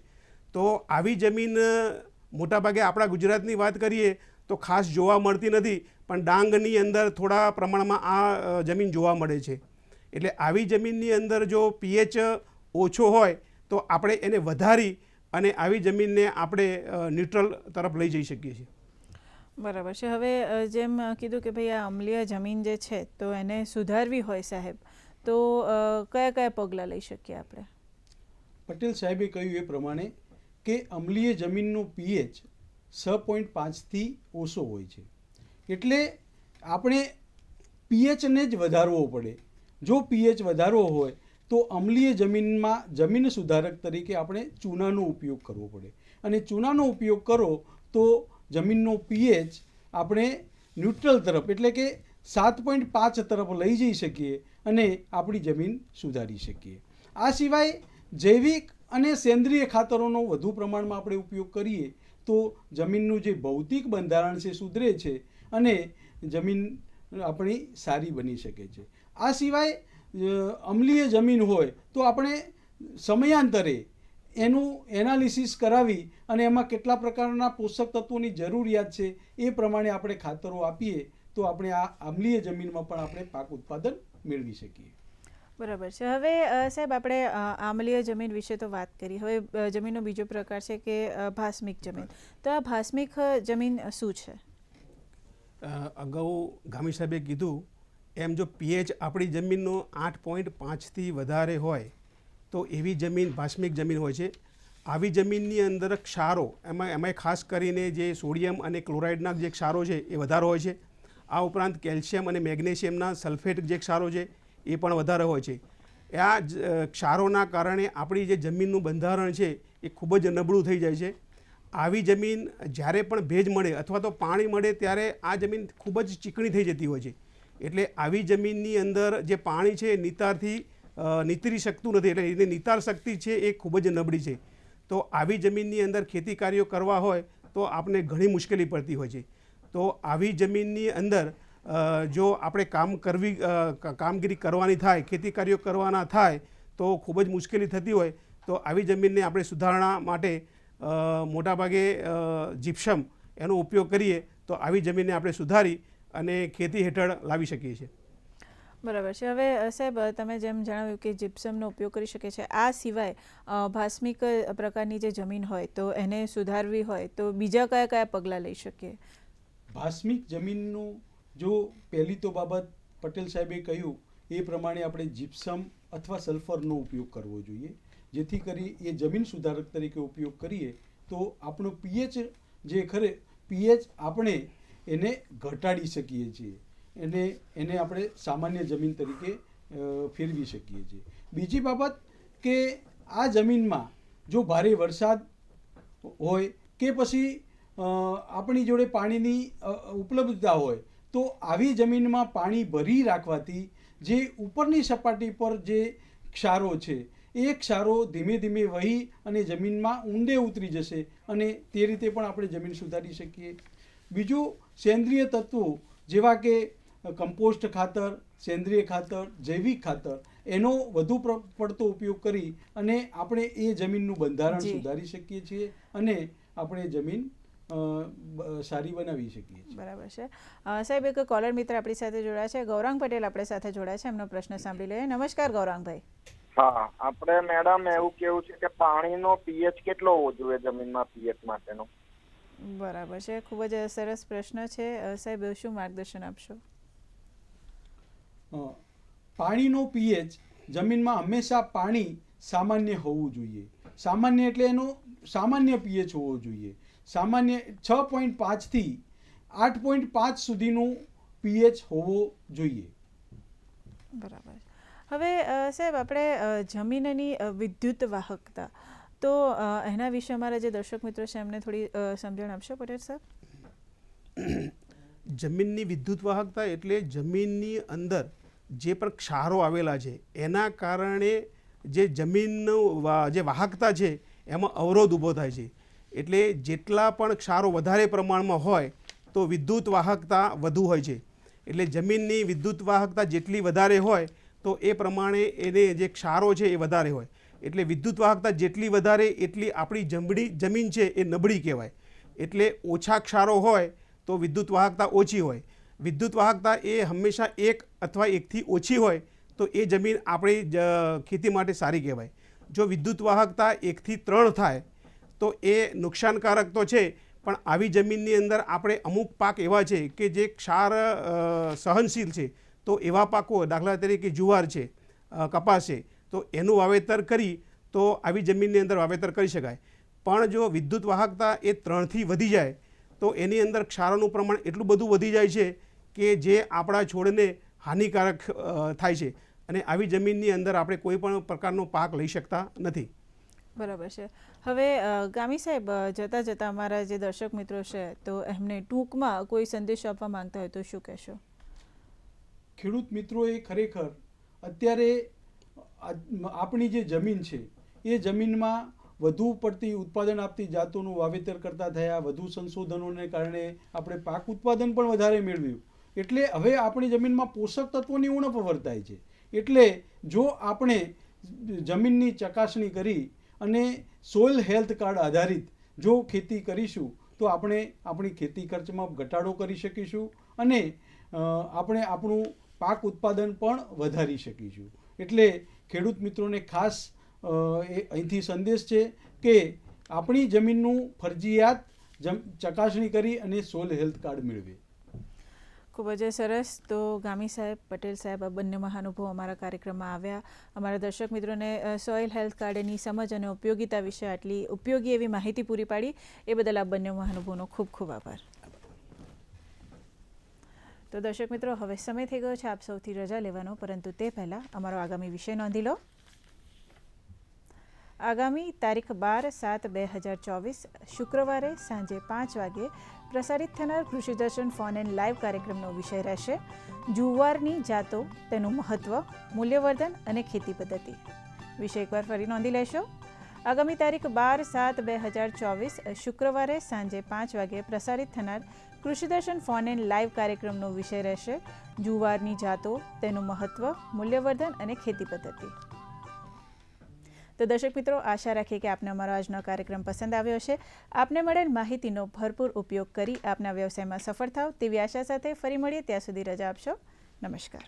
[SPEAKER 2] તો આવી જમીન મોટાભાગે આપણા ગુજરાતની વાત કરીએ તો ખાસ જોવા મળતી નથી, પણ ડાંગની અંદર થોડા પ્રમાણમાં આ જમીન જોવા મળે છે. એટલે આવી જમીનની અંદર જો પીએચ ઓછો હોય તો આપણે એને વધારી અને આવી જમીનને આપણે ન્યુટ્રલ તરફ લઈ જઈ શકીએ છીએ.
[SPEAKER 1] બરાબર છે. હવે જેમ કીધું કે ભાઈ આ અમ્લીય જમીન જે છે તો એને સુધારવી હોય સાહેબ, તો કયા કયા પગલાં લઈ શકીએ આપણે?
[SPEAKER 3] પટેલ સાહેબે કહ્યું એ પ્રમાણે કે અમ્લીય જમીનનો પીએચ 6.5થી ઓછો હોય છે, એટલે આપણે પીએચને જ વધારવો પડે. જો પીએચ વધારવો હોય તો અમ્લીય જમીનમાં જમીન સુધારક તરીકે આપણે ચૂનાનો ઉપયોગ કરવો પડે. અને ચૂનાનો ઉપયોગ કરો તો જમીનનો પીએચ આપણે ન્યુટ્રલ તરફ એટલે કે 7.5 તરફ લઈ જઈ શકીએ અને આપણી જમીન સુધારી શકીએ. આ સિવાય જૈવિક અને સેન્દ્રિય ખાતરોનો વધુ પ્રમાણમાં આપણે ઉપયોગ કરીએ તો જમીનનું જે ભૌતિક બંધારણ છે સુધરે છે અને જમીન આપણી સારી બની શકે છે. આ સિવાય અમ્લીય જમીન હોય તો આપણે સમયાંતરે એનું એનાલિસિસ કરાવી અને એમાં કેટલા પ્રકારના પોષક તત્વોની જરૂરિયાત છે એ પ્રમાણે આપણે ખાતરો આપીએ તો આપણે આ આમ્લીય જમીનમાં પણ આપણે પાક ઉત્પાદન મેળવી શકીએ.
[SPEAKER 1] બરાબર છે. હવે સાહેબ આપણે આમ્લીય જમીન વિશે તો વાત કરી. હવે જમીનનો બીજો પ્રકાર છે કે ભાસ્મિક જમીન. તો આ ભાસ્મિક જમીન શું છે?
[SPEAKER 2] અગાઉ ગામી સાહેબે કીધું એમ જો પીએચ આપણી જમીનનો 8.5થી વધારે હોય તો એવી જમીન ભાસ્મિક જમીન હોય છે. આવી જમીનની અંદર ક્ષારો એમાં ખાસ કરીને જે સોડિયમ અને ક્લોરાઇડના જે ક્ષારો છે એ વધારે હોય છે. આ ઉપરાંત કેલ્શિયમ અને મેગ્નેશિયમના સલ્ફેટ જે ક્ષારો છે એ પણ વધારે હોય છે. આ ક્ષારોના કારણે આપણી જે જમીનનું બંધારણ છે એ ખૂબ જ નબળું થઈ જાય છે. આવી જમીન જ્યારે પણ ભેજ મળે અથવા તો પાણી મળે ત્યારે આ જમીન ખૂબ જ ચીકણી થઈ જતી હોય છે. એટલે આવી જમીનની અંદર જે પાણી છે નિતારથી નીતરી શકતું નથી, એટલે એની નિતાર શક્તિ છે એ ખૂબ જ નબળી છે. તો આવી જમીનની અંદર ખેતી કાર્યો કરવા હોય તો આપણે ઘણી મુશ્કેલી પડતી હોય છે. તો આવી જમીનની અંદર જો આપણે કામગીરી કરવાની થાય, ખેતી કાર્યો કરવાના થાય તો ખૂબ જ મુશ્કેલી થતી હોય. તો આવી જમીનને આપણે સુધારણા માટે મોટાભાગે જીપ્સમ એનો ઉપયોગ કરીએ તો આવી જમીનને આપણે સુધારી અને ખેતી હેઠળ લાવી શકીએ છીએ.
[SPEAKER 1] બરાબર છે. હવે સાહેબ તમે જેમ જણાવ્યું કે જીપ્સમનો ઉપયોગ કરી શકે છે, આ સિવાય ભાસ્મિક પ્રકારની જે જમીન હોય તો એને સુધારવી હોય તો બીજા કયા કયા પગલાં લઈ શકીએ?
[SPEAKER 3] ભાસ્મિક જમીનનું જો પહેલી તો બાબત પટેલ સાહેબે કહ્યું એ પ્રમાણે આપણે જીપ્સમ અથવા સલ્ફરનો ઉપયોગ કરવો જોઈએ, જેથી કરી એ જમીન સુધારક તરીકે ઉપયોગ કરીએ તો આપણો પીએચ જે પીએચ આપણે એને ઘટાડી શકીએ છીએ, એને આપણે સામાન્ય જમીન તરીકે ફેરવી શકીએ છીએ. બીજી બાબત કે આ જમીનમાં જો ભારે વરસાદ હોય કે પછી આપણી જોડે પાણીની ઉપલબ્ધતા હોય તો આવી જમીનમાં પાણી ભરી રાખવાથી જે ઉપરની સપાટી પર જે ક્ષારો છે એ ક્ષારો ધીમે ધીમે વહી અને જમીનમાં ઊંડે ઉતરી જશે અને તે રીતે પણ આપણે જમીન સુધારી શકીએ. બીજું સેન્દ્રિય તત્વો જેવા કે કમ્પોસ્ટ ખાતર, સેન્દ્રિય ખાતર, જૈવિક ખાતર એનો વધુ પડતો ઉપયોગ કરી અને આપણે એ જમીનનું બંધારણ સુધારી શકીએ છીએ અને આપણે જમીન સારી બનાવી શકીએ છીએ.
[SPEAKER 1] બરાબર છે. સાહેબ એક કોલર મિત્ર આપણી સાથે જોડાયા છે, ગૌરાંગ પટેલ આપણી સાથે જોડાયા છે, એમનો પ્રશ્ન સાંભળી લઈએ. નમસ્કાર ગૌરાંગભાઈ.
[SPEAKER 7] હા, આપણે મેડમ એવું કેવું છે કે પાણીનો પીએચ કેટલો હોવો જોઈએ જમીનમાં પીએચ માટેનો?
[SPEAKER 1] બરાબર છે, ખૂબ જ સરસ પ્રશ્ન છે. સાહેબ શું માર્ગદર્શન આપશો?
[SPEAKER 3] પાણીનો પીએચ જમીનમાં હંમેશા પાણી સામાન્ય હોવું જોઈએ. સામાન્ય એટલે એનો સામાન્ય પીએચ હોવો જોઈએ. સામાન્ય 6.5 થી 8.5 સુધીનું પીએચ હોવો જોઈએ.
[SPEAKER 1] બરાબર. હવે સાહેબ આપણે જમીનની વિદ્યુત વાહકતા, તો એના વિશે અમારા જે દર્શક મિત્રો છે એમને થોડી સમજણ આપશો પટેલ સાહેબ?
[SPEAKER 2] જમીનની વિદ્યુત વાહકતા એટલે જમીનની અંદર જે પણ ક્ષારો આવેલા છે એના કારણે જે જમીનનું જે વાહકતા છે એમાં અવરોધ ઊભો થાય છે. એટલે જેટલા પણ ક્ષારો વધારે પ્રમાણમાં હોય તો વિદ્યુત વાહકતા વધુ હોય છે. એટલે જમીનની વિદ્યુત વાહકતા જેટલી વધારે હોય તો એ પ્રમાણે એને જે ક્ષારો છે એ વધારે હોય. એટલે વિદ્યુત વાહકતા જેટલી વધારે એટલી આપણી જમીન છે એ નબળી કહેવાય. એટલે ઓછા ક્ષારો હોય તો વિદ્યુત વાહકતા ઓછી હોય. વિદ્યુત વાહકતા એ હંમેશા 1 અથવા 1થી ઓછી હોય તો એ જમીન આપણી ખેતી માટે સારી કહેવાય. જો વિદ્યુત વાહકતા 1થી 3 થાય તો એ નુકસાનકારક તો છે, પણ આવી જમીનની અંદર આપણે અમુક પાક એવા છે કે જે ક્ષાર સહનશીલ છે, તો એવા પાકો દાખલા તરીકે જુવાર છે, કપાસ છે, તો એનું વાવેતર કરી તો આવી જમીનની અંદર વાવેતર કરી શકાય. પણ જો વિદ્યુત વાહકતા એ 3થી વધી જાય તો એની અંદર ક્ષારોનું પ્રમાણ એટલું બધું વધી જાય છે કે જે આપણા છોડને હાનિકારક થાય છે અને આવી જમીનની અંદર આપણે કોઈ પણ પ્રકારનો પાક લઈ શકતા નથી.
[SPEAKER 1] બરાબર છે. હવે ગામી સાહેબ, જતાં જતાં અમારા જે દર્શક મિત્રો છે તો એમને ટૂંકમાં કોઈ સંદેશો આપવા માંગતા હોય તો શું કહેશો?
[SPEAKER 3] ખેડૂત મિત્રોએ ખરેખર અત્યારે આપણી જે જમીન છે એ જમીનમાં વધુ પડતી ઉત્પાદન આપતી જાતોનું વાવેતર કરતા થયા, વધુ સંશોધનોને કારણે આપણે પાક ઉત્પાદન પણ વધારે મેળવ્યું, એટલે હવે આપણી જમીનમાં પોષક તત્વોની ઉણપ વર્તાય છે. એટલે જો આપણે જમીનની ચકાસણી કરી અને સોઇલ હેલ્થ કાર્ડ આધારિત જો ખેતી કરીશું તો આપણે આપણી ખેતી ખર્ચમાં ઘટાડો કરી શકીશું અને આપણે આપણું પાક ઉત્પાદન પણ વધારી શકીશું. એટલે ખેડૂત મિત્રોને ખાસ અહીંથી સંદેશ છે કે આપણી જમીનનું ફરજિયાત ચકાસણી કરી અને સોઇલ હેલ્થ કાર્ડ મેળવે.
[SPEAKER 1] ખૂબ જ સરસ. તો ગામી સાહેબ, પટેલ સાહેબ, આ બંને મહાનુભાવો અમારા કાર્યક્રમમાં આવ્યા. અમારા દર્શક મિત્રોને સોઇલ હેલ્થ કાર્ડની સમજ અને ઉપયોગિતા વિશે આટલી ઉપયોગી એવી માહિતી પૂરી પાડી એ બદલ આ બંને મહાનુભાવોનો ખૂબ ખૂબ આભાર. તો દર્શક મિત્રો, હવે સમય થઈ ગયો છે આપ સૌથી રજા લેવાનો, પરંતુ તે પહેલાં અમારો આગામી વિષય નોંધી લો. આગામી તારીખ 12/7/2024 શુક્રવારે સાંજે 5 વાગે પ્રસારિત થનાર કૃષિ દર્શન ફોન એન્ડ લાઈવ કાર્યક્રમનો વિષય રહેશે જુવારની જાતો, તેનું મહત્વ, મૂલ્યવર્ધન અને ખેતી પદ્ધતિ. વિષય એકવાર ફરી નોંધી લેશો. આગામી તારીખ 12/7/2024 શુક્રવારે સાંજે 5 વાગે પ્રસારિત થનાર કૃષિ દર્શન ફોન એન્ડ લાઈવ કાર્યક્રમનો વિષય રહેશે જુવારની જાતો, તેનું મહત્વ, મૂલ્યવર્ધન અને ખેતી પદ્ધતિ. તો દર્શક મિત્રો, આશા રાખીએ કે આપને અમારો આજનો કાર્યક્રમ પસંદ આવ્યો હશે. આપને મળેલ માહિતીનો ભરપૂર ઉપયોગ કરી આપના વ્યવસાયમાં સફળ થાવ તેવી આશા સાથે ફરી મળીએ. ત્યાં સુધી રજા આપશો. નમસ્કાર.